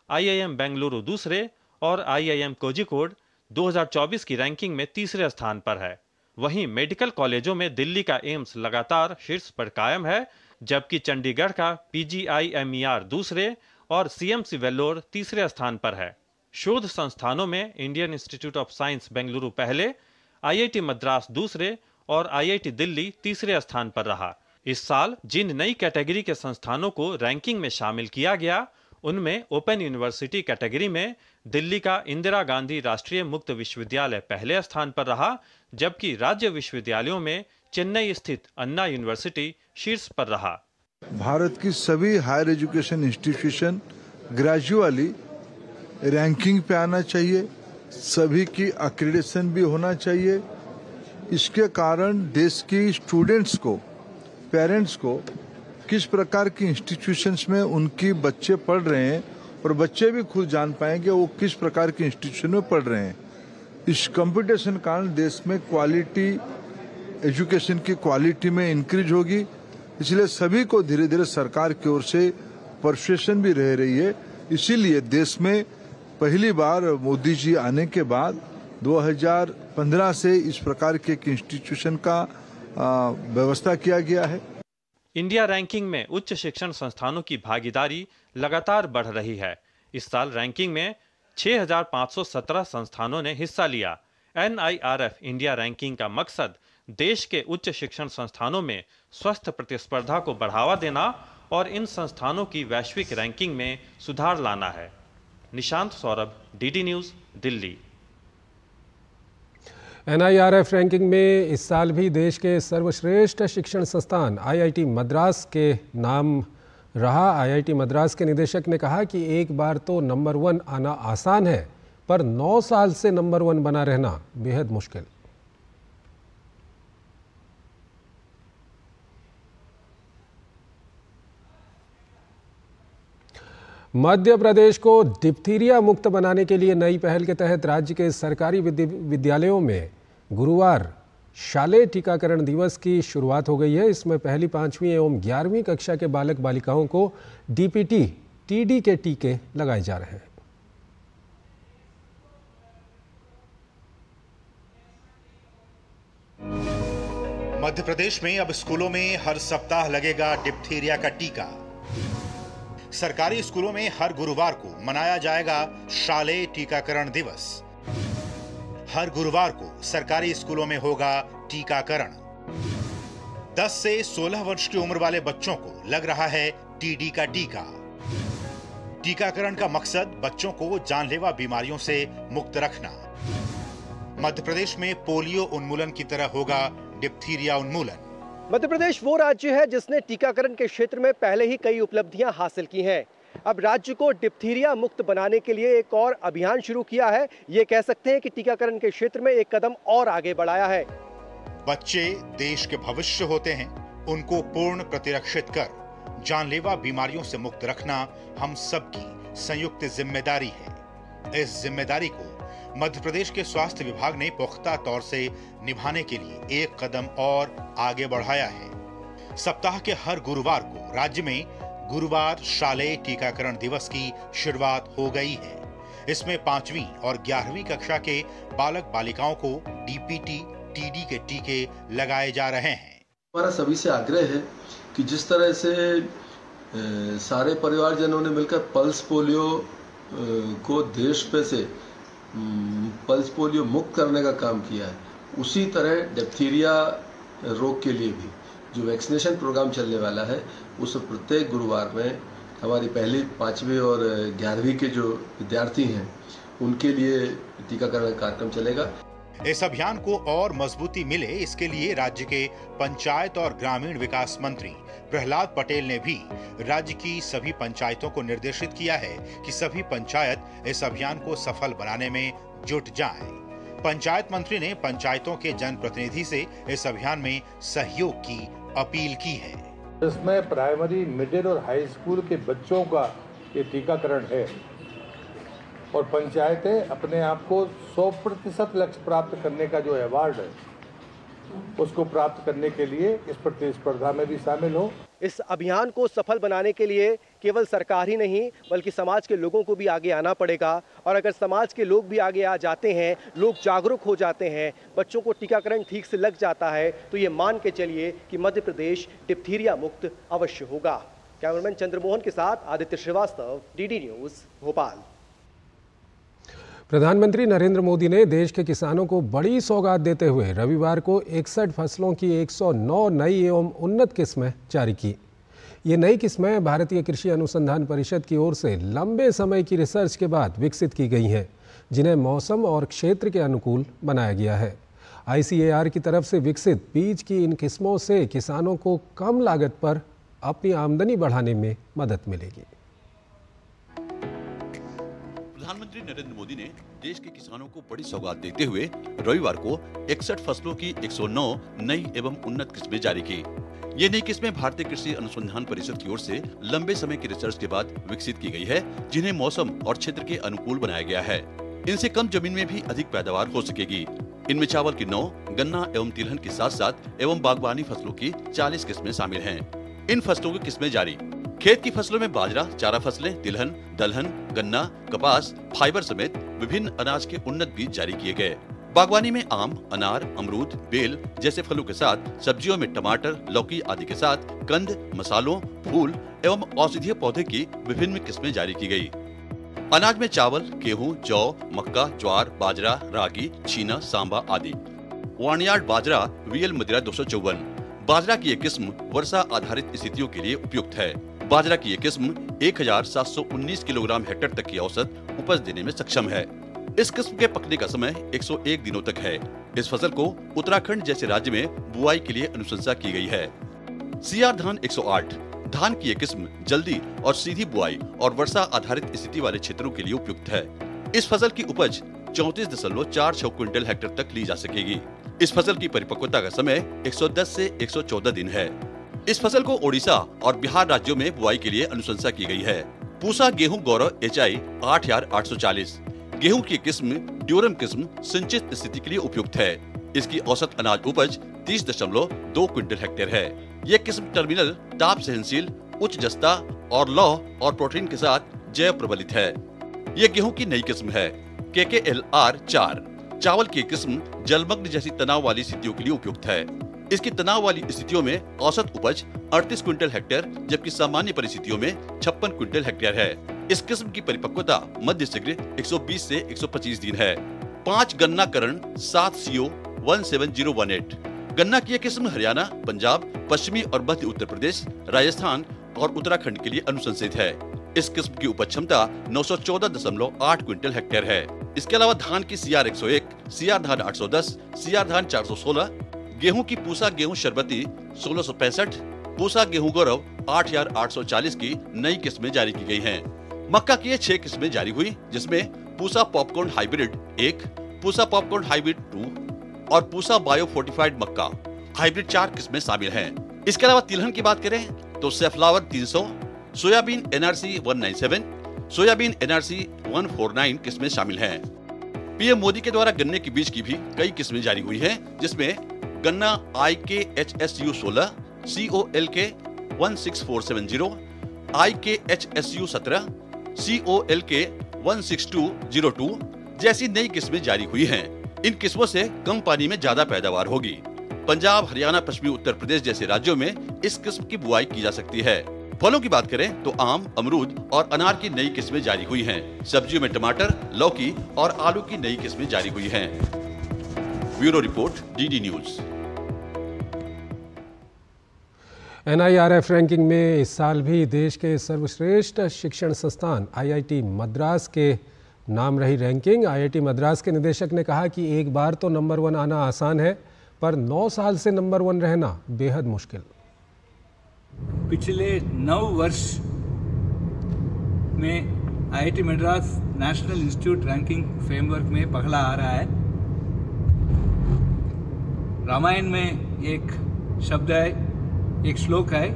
IIM बेंगलुरु दूसरे और IIM कोझिकोड 2024 की रैंकिंग में तीसरे स्थान पर है। वहीं मेडिकल कॉलेजों में दिल्ली का एम्स लगातार शीर्ष पर कायम है, जबकि चंडीगढ़ का PGIMER दूसरे और CMC वेल्लोर तीसरे स्थान पर है। शोध संस्थानों में Indian institute of science Bengaluru पहले, IIT मद्रास दूसरे और IIT दिल्ली तीसरे स्थान पर रहा। इस साल जिन नई कैटेगरी के संस्थानों को रैंकिंग में शामिल किया गया, उनमें ओपन यूनिवर्सिटी कैटेगरी में दिल्ली का इंदिरा गांधी राष्ट्रीय मुक्त विश्वविद्यालय पहले स्थान पर रहा, जबकि राज्य विश्वविद्यालयों में चेन्नई स्थित अन्ना यूनिवर्सिटी शीर्ष पर रहा। भारत की सभी higher education institution gradually ranking पे आना चाहिए, सभी की एक्रेडिटेशन भी होना चाहिए। इसके कारण देश की स्टूडेंट्स को, पेरेंट्स को किस प्रकार की इंस्टीट्यूशंस में उनकी बच्चे पढ़ रहे हैं और बच्चे भी खुद जान पाएंगे वो किस प्रकार की इंस्टीट्यूशन में पढ़ रहे हैं। इस कंपटीशन कारण देश में क्वालिटी, एजुकेशन की क्वालिटी में इंक्रीज होगी। इसलिए सभी को धीरे धीरे सरकार की ओर से परसुएशन भी रह रही है। इसीलिए देश में पहली बार मोदी जी आने के बाद 2015 से इस प्रकार के एक इंस्टीट्यूशन का व्यवस्था किया गया है। इंडिया रैंकिंग में उच्च शिक्षण संस्थानों की भागीदारी लगातार बढ़ रही है। इस साल रैंकिंग में 6,517 संस्थानों ने हिस्सा लिया। NIRF इंडिया रैंकिंग का मकसद देश के उच्च शिक्षण संस्थानों में स्वस्थ प्रतिस्पर्धा को बढ़ावा देना और इन संस्थानों की वैश्विक रैंकिंग में सुधार लाना है। Nishant Saurabh, DD news, Delhi. NIRF ranking में इस साल भी देश के सर्वश्रेष्ठ शिक्षण संस्थान IIT मद्रास के नाम रहा। IIT मद्रास के निदेशक ने कहा कि एक बार तो नंबर 1 आना आसान है, पर 9 साल से नंबर 1 बना रहना बेहद मुश्किल। मध्य प्रदेश को डिप्थीरिया मुक्त बनाने के लिए नई पहल के तहत राज्य के सरकारी विद्यालयों में गुरुवार शालेय टीकाकरण दिवस की शुरुआत हो गई है। इसमें पहली, 5वीं एवं 11वीं कक्षा के बालक बालिकाओं को DPT, TD के टीके लगाए जा रहे हैं। मध्य प्रदेश में अब स्कूलों में हर सप्ताह लगेगा डिप्थीरिया का टीका। सरकारी स्कूलों में हर गुरुवार को मनाया जाएगा शालेय टीकाकरण दिवस। हर गुरुवार को सरकारी स्कूलों में होगा टीकाकरण। 10 से 16 वर्ष की उम्र वाले बच्चों को लग रहा है TD का टीका। टीकाकरण का मकसद बच्चों को जानलेवा बीमारियों से मुक्त रखना। मध्य प्रदेश में पोलियो उन्मूलन की तरह होगा डिप्थीरिया उन्मूलन। मध्य प्रदेश वो राज्य है जिसने टीकाकरण के क्षेत्र में पहले ही कई उपलब्धियां हासिल की हैं। अब राज्य को डिप्थीरिया मुक्त बनाने के लिए एक और अभियान शुरू किया है। ये कह सकते हैं कि टीकाकरण के क्षेत्र में एक कदम और आगे बढ़ाया है। बच्चे देश के भविष्य होते हैं, उनको पूर्ण प्रतिरक्षित कर जानलेवा बीमारियों से मुक्त रखना हम सबकी संयुक्त जिम्मेदारी है। इस जिम्मेदारी को मध्य प्रदेश के स्वास्थ्य विभाग ने पुख्ता तौर से निभाने के लिए एक कदम और आगे बढ़ाया है। सप्ताह के हर गुरुवार को राज्य में गुरुवार शालेय टीकाकरण दिवस की शुरुआत हो गई है। इसमें 5वीं और 11वीं कक्षा के बालक बालिकाओं को DPT, TD के टीके लगाए जा रहे हैं। हमारा सभी से आग्रह है कि जिस तरह से सारे परिवारजनों ने मिलकर पल्स पोलियो को देश पे से पल्स पोलियो मुक्त करने का काम किया है, उसी तरह डिप्थीरिया रोग के लिए भी जो वैक्सीनेशन प्रोग्राम चलने वाला है, उस प्रत्येक गुरुवार में हमारी पहली, 5वीं और 11वीं के जो विद्यार्थी हैं उनके लिए टीकाकरण कार्यक्रम चलेगा। इस अभियान को और मजबूती मिले, इसके लिए राज्य के पंचायत और ग्रामीण विकास मंत्री प्रहलाद पटेल ने भी राज्य की सभी पंचायतों को निर्देशित किया है कि सभी पंचायत इस अभियान को सफल बनाने में जुट जाएं। पंचायत मंत्री ने पंचायतों के जनप्रतिनिधि से इस अभियान में सहयोग की अपील की है। इसमें प्राइमरी, मिडिल और हाई स्कूल के बच्चों का ये टीकाकरण है और पंचायतें अपने आप को 100% लक्ष्य प्राप्त करने का जो अवार्ड है उसको प्राप्त करने के लिए इस प्रतिस्पर्धा में भी शामिल हो। इस अभियान को सफल बनाने के लिए केवल सरकार ही नहीं बल्कि समाज के लोगों को भी आगे आना पड़ेगा। और अगर समाज के लोग भी आगे आ जाते हैं, लोग जागरूक हो जाते हैं, बच्चों को टीकाकरण ठीक से लग जाता है, तो ये मान के चलिए कि मध्य प्रदेश डिप्थीरिया मुक्त अवश्य होगा। कैमरामैन चंद्रमोहन के साथ आदित्य श्रीवास्तव, DD न्यूज, भोपाल। प्रधानमंत्री नरेंद्र मोदी ने देश के किसानों को बड़ी सौगात देते हुए रविवार को 61 फसलों की 109 नई एवं उन्नत किस्में जारी की। ये नई किस्में भारतीय कृषि अनुसंधान परिषद की ओर से लंबे समय की रिसर्च के बाद विकसित की गई हैं, जिन्हें मौसम और क्षेत्र के अनुकूल बनाया गया है। ICAR की तरफ से विकसित बीज की इन किस्मों से किसानों को कम लागत पर अपनी आमदनी बढ़ाने में मदद मिलेगी। प्रधानमंत्री नरेंद्र मोदी ने देश के किसानों को बड़ी सौगात देते हुए रविवार को 61 फसलों की 109 नई एवं उन्नत किस्में जारी की। ये नई किस्में भारतीय कृषि अनुसंधान परिषद की ओर से लंबे समय की रिसर्च के बाद विकसित की गई है, जिन्हें मौसम और क्षेत्र के अनुकूल बनाया गया है। इनसे कम जमीन में भी अधिक पैदावार हो सकेगी। इनमें चावल की 9, गन्ना एवं तिलहन के साथ साथ एवं बागवानी फसलों की 40 किस्में शामिल हैं। इन फसलों की किस्में जारी। खेत की फसलों में बाजरा, चारा फसलें, तिलहन, दलहन, गन्ना, कपास, फाइबर समेत विभिन्न अनाज के उन्नत बीज जारी किए गए। बागवानी में आम, अनार, अमरूद, बेल जैसे फलों के साथ सब्जियों में टमाटर, लौकी आदि के साथ कंद, मसालों, फूल एवं औषधीय पौधे की विभिन्न किस्में जारी की गई। अनाज में चावल, गेहूं, जौ, मक्का, ज्वार, बाजरा, रागी, छीना, सांबा आदि। वाणियार्ड बाजरा VL मदिरा 254। बाजरा की ये किस्म वर्षा आधारित स्थितियों के लिए उपयुक्त है। बाजरा की ये किस्म 1719 किलोग्राम हेक्टेयर तक की औसत उपज देने में सक्षम है। इस किस्म के पकने का समय 101 दिनों तक है। इस फसल को उत्तराखंड जैसे राज्य में बुआई के लिए अनुशंसा की गई है। CR धान 108। धान की ये किस्म जल्दी और सीधी बुआई और वर्षा आधारित स्थिति वाले क्षेत्रों के लिए उपयुक्त है। इस फसल की उपज 34.46 क्विंटल हेक्टेयर तक ली जा सकेगी। इस फसल की परिपक्वता का समय 110 से 114 दिन है। इस फसल को ओडिशा और बिहार राज्यों में बुआई के लिए अनुशंसा की गई है। पूसा गेहूं गौरव HI 8840। गेहूं की किस्म ड्यूरम किस्म सिंचित स्थिति के लिए उपयुक्त है। इसकी औसत अनाज उपज 30.2 क्विंटल हेक्टेयर है। यह किस्म टर्मिनल, ताप सहनशील, उच्च जस्ता और लौह और प्रोटीन के साथ जैव प्रबलित है। यह गेहूं की नई किस्म है। KKLR 4। चावल की किस्म जलमग्न जैसी तनाव वाली स्थितियों के लिए उपयुक्त है। इसकी तनाव वाली स्थितियों में औसत उपज 38 क्विंटल हेक्टेयर, जबकि सामान्य परिस्थितियों में 56 क्विंटल हेक्टेयर है। इस किस्म की परिपक्वता मध्य शीघ्र 120 से 125 दिन है। 5 गन्ना करण 7 CO 17018। गन्ना की यह किस्म हरियाणा, पंजाब, पश्चिमी और मध्य उत्तर प्रदेश, राजस्थान और उत्तराखंड के लिए अनुशंसित है। इस किस्म की उपज क्षमता 914.8 क्विंटल हेक्टेयर है। इसके अलावा धान की CR 101, CR धान 810, CR धान 416, गेहूं की पूसा गेहूं शरबती 1665, पूसा गेहूं गौरव 8840 की नई किस्में जारी की गई हैं। मक्का की 6 किस्में जारी हुई, जिसमें Pusa popcorn hybrid 1, Pusa popcorn hybrid 2 और पूसा बायो फोर्टिफाइड मक्का हाइब्रिड 4 किस्में शामिल हैं। इसके अलावा तिलहन की बात करें तो safflower 300, soybean NRC 197, soybean NRC 149 किस्में शामिल हैं। PM मोदी के द्वारा गन्ने के बीज की भी कई किस्में जारी हुई हैं, जिसमें गन्ना IKHSU 16, COLK 16470, IKHSU 17, COLK 16202 जैसी नई किस्में जारी हुई हैं। इन किस्मों से कम पानी में ज्यादा पैदावार होगी। पंजाब, हरियाणा, पश्चिमी उत्तर प्रदेश जैसे राज्यों में इस किस्म की बुआई की जा सकती है। फलों की बात करें तो आम, अमरूद और अनार की नई किस्में जारी हुई हैं। सब्जियों में टमाटर, लौकी और आलू की नई किस्में जारी हुई हैं। Bureau report, DD news. NIRF ranking में इस साल भी देश के सर्वश्रेष्ठ शिक्षण संस्थान IIT मद्रास के नाम रही रैंकिंग। IIT मद्रास के निदेशक ने कहा कि एक बार तो नंबर 1 आना आसान है, पर 9 साल से नंबर 1 रहना बेहद मुश्किल। पिछले 9 वर्ष में IIT Madras national institute ranking framework में पकड़ा आ रहा है। रामायण में एक शब्द है, एक श्लोक है,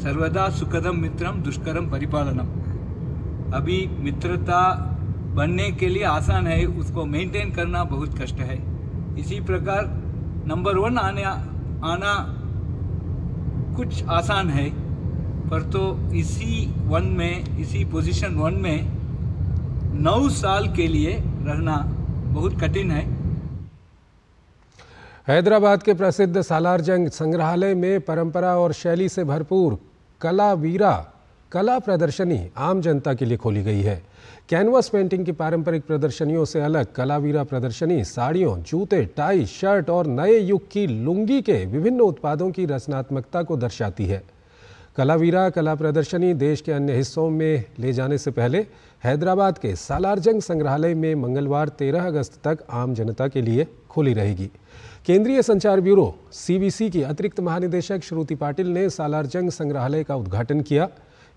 सर्वदा सुखदम मित्रम दुष्करम परिपालनम। अभी मित्रता बनने के लिए आसान है, उसको मेंटेन करना बहुत कष्ट है। इसी प्रकार नंबर 1 आना कुछ आसान है, पर तो इसी पोजीशन 1 में 9 साल के लिए रहना बहुत कठिन है। हैदराबाद के प्रसिद्ध सालारजंग संग्रहालय में परंपरा और शैली से भरपूर कला वीरा कला प्रदर्शनी आम जनता के लिए खोली गई है। कैनवस पेंटिंग की पारंपरिक प्रदर्शनियों से अलग कलावीरा प्रदर्शनी साड़ियों, जूते, टाई, शर्ट और नए युग की लुंगी के विभिन्न उत्पादों की रचनात्मकता को दर्शाती है। कलावीरा कला प्रदर्शनी देश के अन्य हिस्सों में ले जाने से पहले हैदराबाद के सालारजंग संग्रहालय में मंगलवार 13 अगस्त तक आम जनता के लिए खुली रहेगी। केंद्रीय संचार ब्यूरो (CBC) की अतिरिक्त महानिदेशक श्रुति पाटिल ने सालारजंग संग्रहालय का उद्घाटन किया।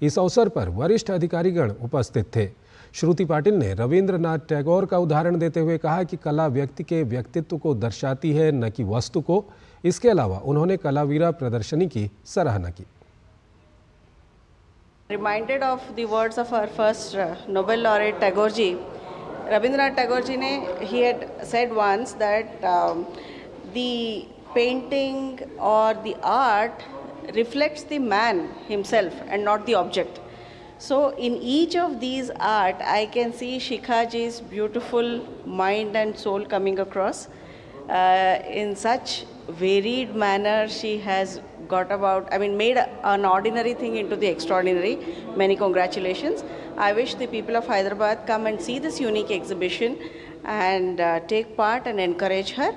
इस अवसर पर वरिष्ठ अधिकारीगण उपस्थित थे। श्रुति पाटिल ने रविंद्रनाथ टैगोर का उदाहरण देते हुए कहा कि कला व्यक्ति के व्यक्तित्व को दर्शाती है, न कि वस्तु को। इसके अलावा उन्होंने कलावीरा प्रदर्शनी की सराहना की। Reminded of the words of our first Nobel laureate Tagore ji, Rabindranath Tagore ji he had said once that the painting or the art reflects the man himself and not the object. So in each of these art, I can see Shikha ji's beautiful mind and soul coming across. In such varied manner, she has made an ordinary thing into the extraordinary. Many congratulations. I wish the people of Hyderabad come and see this unique exhibition and take part and encourage her.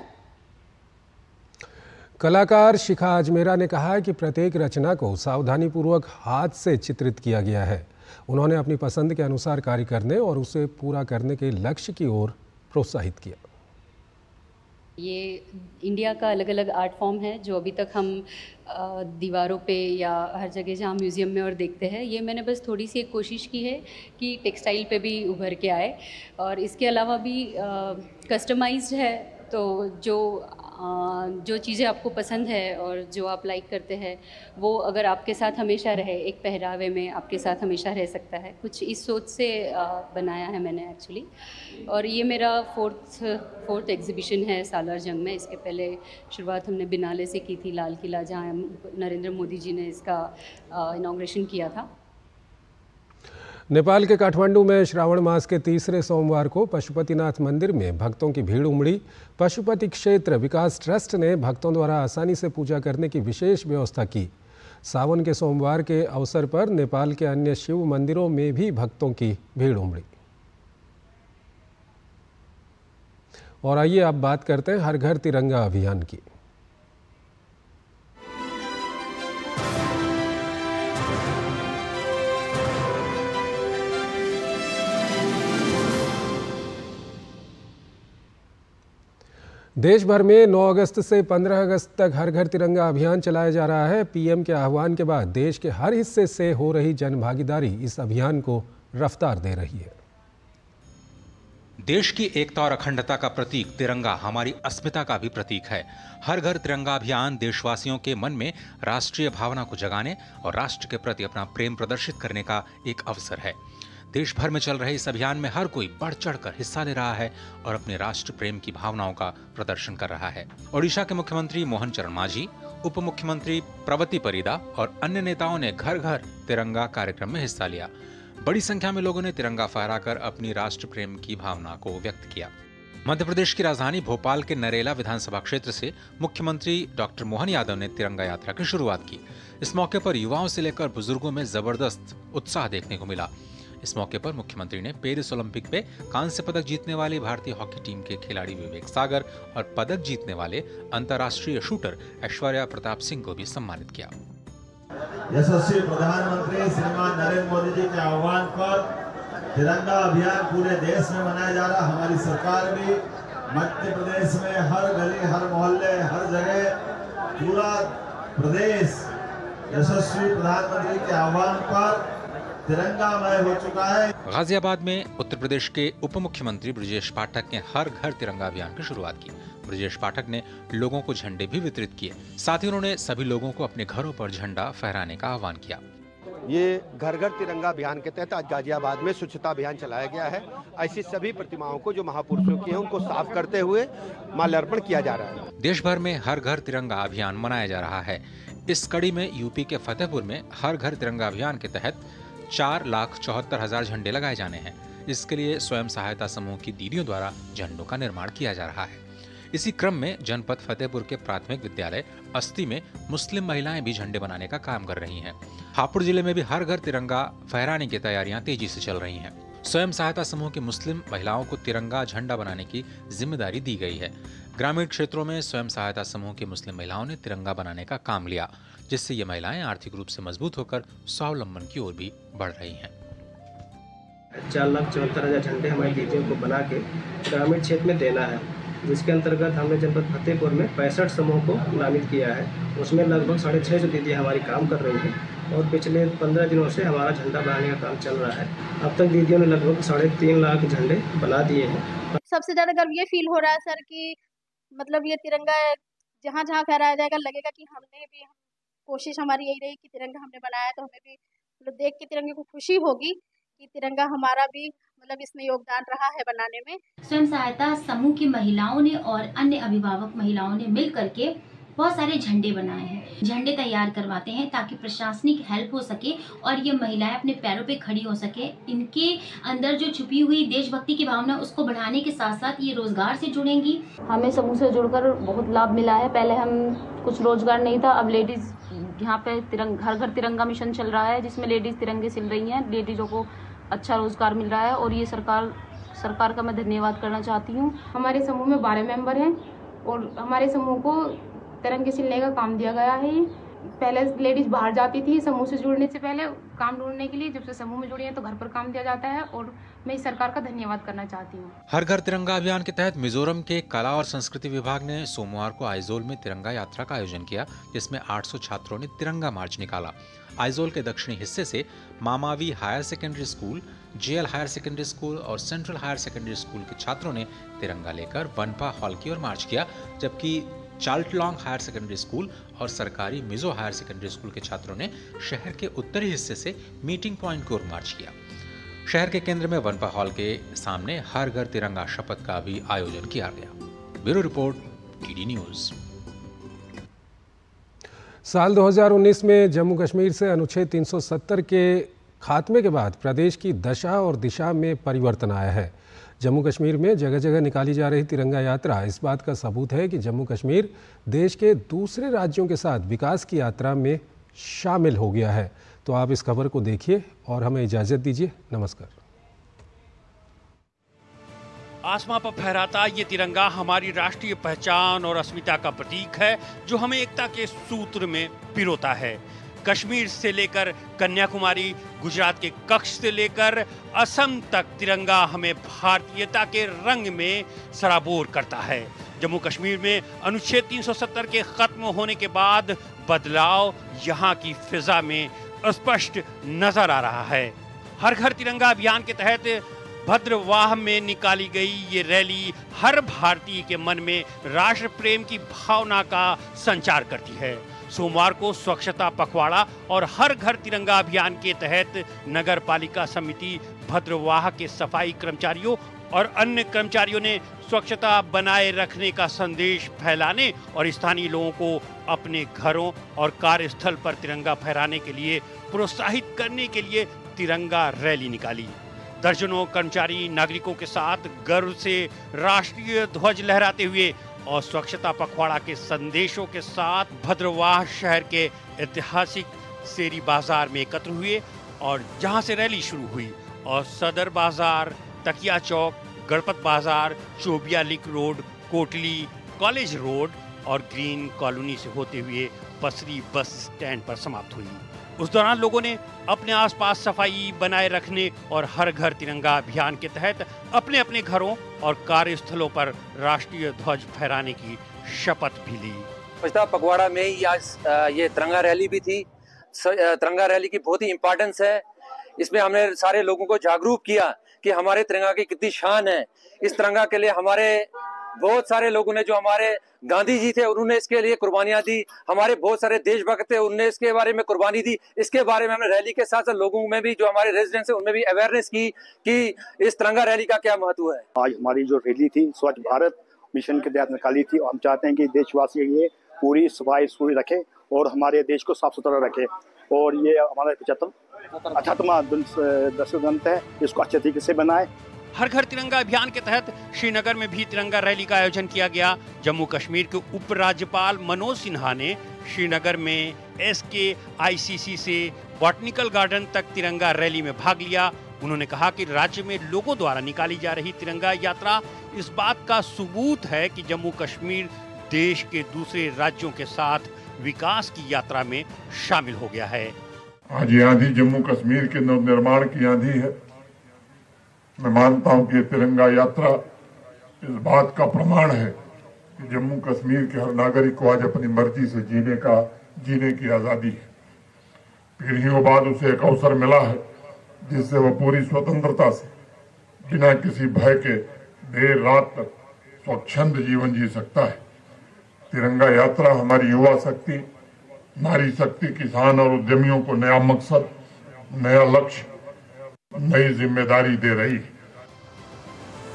कलाकार शिखा अजमेरा ने कहा कि प्रत्येक रचना को सावधानीपूर्वक हाथ से चित्रित किया गया है। उन्होंने अपनी पसंद के अनुसार कार्य करने और उसे पूरा करने के लक्ष्य की ओर प्रोत्साहित किया। ये इंडिया का अलग अलग आर्ट फॉर्म है जो अभी तक हम दीवारों पे या हर जगह जहाँ म्यूज़ियम में और देखते हैं। ये मैंने बस थोड़ी सी एक कोशिश की है कि टेक्सटाइल पे भी उभर के आए और इसके अलावा भी कस्टमाइज्ड है। तो जो चीज़ें आपको पसंद है और जो आप लाइक करते हैं वो अगर आपके साथ हमेशा रहे, एक पहरावे में आपके साथ हमेशा रह सकता है। कुछ इस सोच से बनाया है मैंने एक्चुअली। और ये मेरा फोर्थ एग्जीबिशन है सालारजंग में। इसके पहले शुरुआत हमने बिनाले से की थी, लाल किला, जहाँ नरेंद्र मोदी जी ने इसका इनॉग्रेशन किया था। नेपाल के काठमांडू में श्रावण मास के तीसरे सोमवार को पशुपतिनाथ मंदिर में भक्तों की भीड़ उमड़ी। पशुपति क्षेत्र विकास ट्रस्ट ने भक्तों द्वारा आसानी से पूजा करने की विशेष व्यवस्था की। सावन के सोमवार के अवसर पर नेपाल के अन्य शिव मंदिरों में भी भक्तों की भीड़ उमड़ी। और आइए अब बात करते हैं हर घर तिरंगा अभियान की। देश भर में 9 अगस्त से 15 अगस्त तक हर घर तिरंगा अभियान चलाया जा रहा है। पीएम के आह्वान के बाद देश के हर हिस्से से हो रही जनभागीदारी इस अभियान को रफ्तार दे रही है। देश की एकता और अखंडता का प्रतीक तिरंगा हमारी अस्मिता का भी प्रतीक है। हर घर तिरंगा अभियान देशवासियों के मन में राष्ट्रीय भावना को जगाने और राष्ट्र के प्रति अपना प्रेम प्रदर्शित करने का एक अवसर है। देश भर में चल रहे इस अभियान में हर कोई बढ़ चढ़कर हिस्सा ले रहा है और अपने राष्ट्र प्रेम की भावनाओं का प्रदर्शन कर रहा है। ओडिशा के मुख्यमंत्री मोहन चरण मांझी, उप मुख्यमंत्री प्रवती परिदा और अन्य नेताओं ने घर घर तिरंगा कार्यक्रम में हिस्सा लिया। बड़ी संख्या में लोगों ने तिरंगा फहराकर अपनी राष्ट्र प्रेम की भावना को व्यक्त किया। मध्य प्रदेश की राजधानी भोपाल के नरेला विधानसभा क्षेत्र से मुख्यमंत्री डॉक्टर मोहन यादव ने तिरंगा यात्रा की शुरुआत की। इस मौके पर युवाओं से लेकर बुजुर्गों में जबरदस्त उत्साह देखने को मिला। इस मौके पर मुख्यमंत्री ने पेरिस ओलंपिक में कांस्य पदक जीतने वाली भारतीय हॉकी टीम के खिलाड़ी विवेक सागर और पदक जीतने वाले अंतर्राष्ट्रीय शूटर ऐश्वर्या प्रताप सिंह को भी सम्मानित किया। यशस्वी प्रधानमंत्री श्रीमान नरेंद्र मोदी जी के आह्वान पर तिरंगा अभियान पूरे देश में मनाया जा रहा। हमारी सरकार भी मध्य प्रदेश में हर गली, हर मोहल्ले, हर जगह पूरा प्रदेश यशस्वी प्रधानमंत्री के आह्वान पर तिरंगामय हो चुका है। गाजियाबाद में उत्तर प्रदेश के उप मुख्यमंत्री ब्रजेश पाठक ने हर घर तिरंगा अभियान की शुरुआत की। ब्रजेश पाठक ने लोगों को झंडे भी वितरित किए। साथ ही उन्होंने सभी लोगों को अपने घरों पर झंडा फहराने का आह्वान किया। ये घर घर तिरंगा अभियान के तहत आज गाजियाबाद में स्वच्छता अभियान चलाया गया है। ऐसी सभी प्रतिमाओं को जो महापुरुषों की है उनको साफ करते हुए माल्यार्पण किया जा रहा है। देश भर में हर घर तिरंगा अभियान मनाया जा रहा है। इस कड़ी में यूपी के फतेहपुर में हर घर तिरंगा अभियान के तहत 4,74,000 झंडे लगाए जाने हैं। इसके लिए स्वयं सहायता समूह की दीदियों द्वारा झंडों का निर्माण किया जा रहा है। इसी क्रम में जनपद फतेहपुर के प्राथमिक विद्यालय अस्ती में मुस्लिम महिलाएं भी झंडे बनाने का काम कर रही हैं। हापुड़ जिले में भी हर घर तिरंगा फहराने की तैयारियां तेजी से चल रही हैं। स्वयं सहायता समूह की मुस्लिम महिलाओं को तिरंगा झंडा बनाने की जिम्मेदारी दी गई है। ग्रामीण क्षेत्रों में स्वयं सहायता समूह की मुस्लिम महिलाओं ने तिरंगा बनाने का काम लिया, जिससे ये महिलाएं आर्थिक रूप से मजबूत होकर स्वावलंबन की ओर भी बढ़ रही हैं। 4,74,000 झंडे हमारी दीदियों को बना के ग्रामीण क्षेत्र में देना है, जिसके अंतर्गत हमने जनपद फतेहपुर में 65 समूह को नामित किया है। उसमें लगभग 650 दीदियाँ हमारी काम कर रही हैं और पिछले 15 दिनों से हमारा झंडा बनाने का काम चल रहा है। अब तक दीदियों ने लगभग 3.5 लाख झंडे बना दिए हैं। सबसे ज़्यादा गर्व ये फील हो रहा है सर कि मतलब ये तिरंगा जहाँ जहाँ फहराया जाएगा लगेगा कि हमने भी, कोशिश हमारी यही रही कि तिरंगा हमने बनाया तो हमें भी मतलब देख के तिरंगे को खुशी होगी कि तिरंगा हमारा भी मतलब इसमें योगदान रहा है बनाने में। स्वयं सहायता समूह की महिलाओं ने और अन्य अभिभावक महिलाओं ने मिल करके बहुत सारे झंडे बनाए हैं। झंडे तैयार करवाते हैं ताकि प्रशासनिक हेल्प हो सके और ये महिलाएं अपने पैरों पे खड़ी हो सके। इनके अंदर जो छुपी हुई देशभक्ति की भावना उसको बढ़ाने के साथ साथ ये रोजगार से जुड़ेंगी। हमें समूह से जुड़कर बहुत लाभ मिला है। पहले हम कुछ रोजगार नहीं था, अब लेडीज यहाँ पे घर घर तिरंगा मिशन चल रहा है, जिसमें लेडीज तिरंगे सिल रही हैं। लेडीजों को अच्छा रोजगार मिल रहा है और ये सरकार का मैं धन्यवाद करना चाहती हूँ। हमारे समूह में 12 मेंबर हैं और हमारे समूह को तिरंगे सिलने का काम दिया गया है। पहले लेडीज बाहर जाती थी समूह से जुड़ने से पहले काम ढूंढने के लिए, जब से समूह में जुड़ी हैं तो घर पर काम दिया जाता है और मैं इस सरकार का धन्यवाद करना चाहती हूँ। हर घर तिरंगा अभियान के तहत मिजोरम के कला और संस्कृति विभाग ने सोमवार को आइजोल में तिरंगा यात्रा का आयोजन किया, जिसमें 800 छात्रों ने तिरंगा मार्च निकाला। आइजोल के दक्षिणी हिस्से से Mamavi higher secondary school, JL higher secondary school और सेंट्रल हायर सेकेंडरी स्कूल के छात्रों ने तिरंगा लेकर वनपा हॉल की ओर मार्च किया, जबकि चाल्टलॉन्ग हायर सेकेंडरी स्कूल और सरकारी मिजो हायर सेकेंडरी स्कूल के छात्रों ने शहर के उत्तरी हिस्से से मीटिंग पॉइंट की ओर मार्च किया। शहर के केंद्र में वनपा हॉल के सामने हर घर तिरंगा शपथ का भी आयोजन किया गया। Bureau report, TD news. साल 2019 में जम्मू कश्मीर से अनुच्छेद 370 के खात्मे के बाद प्रदेश की दशा और दिशा में परिवर्तन आया है। जम्मू कश्मीर में जगह जगह निकाली जा रही तिरंगा यात्रा इस बात का सबूत है कि जम्मू कश्मीर देश के दूसरे राज्यों के साथ विकास की यात्रा में शामिल हो गया है। तो आप इस खबर को देखिए और हमें इजाज़त दीजिए। नमस्कार। आसमां पर फहराता ये तिरंगा हमारी राष्ट्रीय पहचान और अस्मिता का प्रतीक है, जो हमें एकता के सूत्र में पिरोता है। कश्मीर से लेकर कन्याकुमारी, गुजरात के कच्छ से लेकर असम तक तिरंगा हमें भारतीयता के रंग में सराबोर करता है। जम्मू कश्मीर में अनुच्छेद 370 के खत्म होने के बाद बदलाव यहाँ की फिजा में स्पष्ट नजर आ रहा है। हर घर तिरंगा अभियान के तहत भद्रवाह में निकाली गई ये रैली हर भारतीय के मन में राष्ट्र प्रेम की भावना का संचार करती है। सोमवार को स्वच्छता पखवाड़ा और हर घर तिरंगा अभियान के तहत नगर पालिका समिति भद्रवाह के सफाई कर्मचारियों और अन्य कर्मचारियों ने स्वच्छता बनाए रखने का संदेश फैलाने और स्थानीय लोगों को अपने घरों और कार्यस्थल पर तिरंगा फहराने के लिए प्रोत्साहित करने के लिए तिरंगा रैली निकाली। दर्जनों कर्मचारी नागरिकों के साथ गर्व से राष्ट्रीय ध्वज लहराते हुए और स्वच्छता पखवाड़ा के संदेशों के साथ भद्रवाह शहर के ऐतिहासिक शेरी बाजार में एकत्र हुए और जहां से रैली शुरू हुई और सदर बाजार, तकिया चौक, गणपत बाजार, चोबिया लिक रोड, कोटली, कॉलेज रोड और ग्रीन कॉलोनी से होते हुए पसरी बस स्टैंड पर समाप्त हुई। उस दौरान लोगों ने अपने आसपास सफाई बनाए रखने और हर घर तिरंगा अभियान के तहत अपने अपने घरों और कार्यस्थलों पर राष्ट्रीय ध्वज फहराने की शपथ भी ली। स्वच्छता पखवाड़ा में ही आज ये तिरंगा रैली भी थी। तिरंगा रैली की बहुत ही इम्पोर्टेंस है। इसमें हमने सारे लोगों को जागरूक किया कि हमारे तिरंगा की कितनी शान है। इस तिरंगा के लिए हमारे बहुत सारे लोगों ने, जो हमारे गांधी जी थे उन्होंने इसके लिए कुर्बानियां दी, हमारे बहुत सारे देशभक्त थे उनने इसके बारे में कुर्बानी दी। इसके बारे में हमने रैली के साथ साथ लोगों में भी, जो हमारे रेजिडेंट्स हैं उनमें भी अवेयरनेस की कि इस तिरंगा रैली का क्या महत्व है। आज हमारी जो रैली थी स्वच्छ भारत मिशन के तहत निकाली थी और हम चाहते हैं कि देशवासी ये पूरी सफाई सुथरी रखे और हमारे देश को साफ सुथरा रखे। और ये हमारा 75वां दशक है, इसको अच्छे तरीके से बनाए हर घर तिरंगा अभियान के तहत श्रीनगर में भी तिरंगा रैली का आयोजन किया गया। जम्मू कश्मीर के उपराज्यपाल मनोज सिन्हा ने श्रीनगर में SKICC से बॉटनिकल गार्डन तक तिरंगा रैली में भाग लिया। उन्होंने कहा कि राज्य में लोगों द्वारा निकाली जा रही तिरंगा यात्रा इस बात का सबूत है कि जम्मू कश्मीर देश के दूसरे राज्यों के साथ विकास की यात्रा में शामिल हो गया है। आज ये आंधी जम्मू कश्मीर के नवनिर्माण की आंधी है। मैं मानता हूं कि तिरंगा यात्रा इस बात का प्रमाण है कि जम्मू कश्मीर के हर नागरिक को आज अपनी मर्जी से जीने की आजादी है। पीढ़ियों बाद उसे एक अवसर मिला है जिससे वह पूरी स्वतंत्रता से बिना किसी भय के देर रात तक स्वच्छंद जीवन जी सकता है। तिरंगा यात्रा हमारी युवा शक्ति, नारी शक्ति, किसान और उद्यमियों को नया मकसद, नया लक्ष्य, नई जिम्मेदारी दे रही है।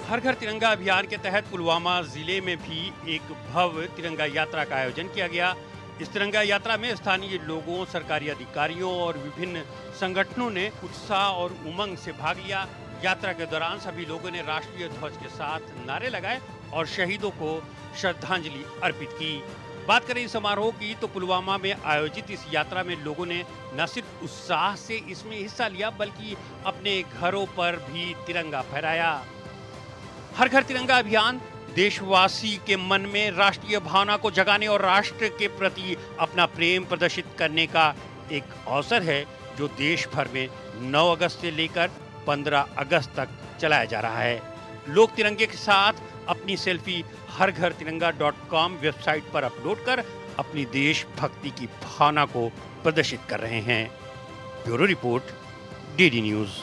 हर घर तिरंगा अभियान के तहत पुलवामा जिले में भी एक भव्य तिरंगा यात्रा का आयोजन किया गया। इस तिरंगा यात्रा में स्थानीय लोगों, सरकारी अधिकारियों और विभिन्न संगठनों ने उत्साह और उमंग से भाग लिया। यात्रा के दौरान सभी लोगों ने राष्ट्रीय ध्वज के साथ नारे लगाए और शहीदों को श्रद्धांजलि अर्पित की। बात करें इस समारोह की तो पुलवामा में आयोजित इस यात्रा में लोगों ने न सिर्फ उत्साह से इसमें हिस्सा लिया बल्कि अपने घरों पर भी तिरंगा फहराया। हर घर तिरंगा अभियान देशवासी के मन में राष्ट्रीय भावना को जगाने और राष्ट्र के प्रति अपना प्रेम प्रदर्शित करने का एक अवसर है जो देश भर में 9 अगस्त से लेकर 15 अगस्त तक चलाया जा रहा है। लोग तिरंगे के साथ अपनी सेल्फी हरघरतिरंगा.com वेबसाइट पर अपलोड कर अपनी देशभक्ति की भावना को प्रदर्शित कर रहे हैं। Bureau report, DD news.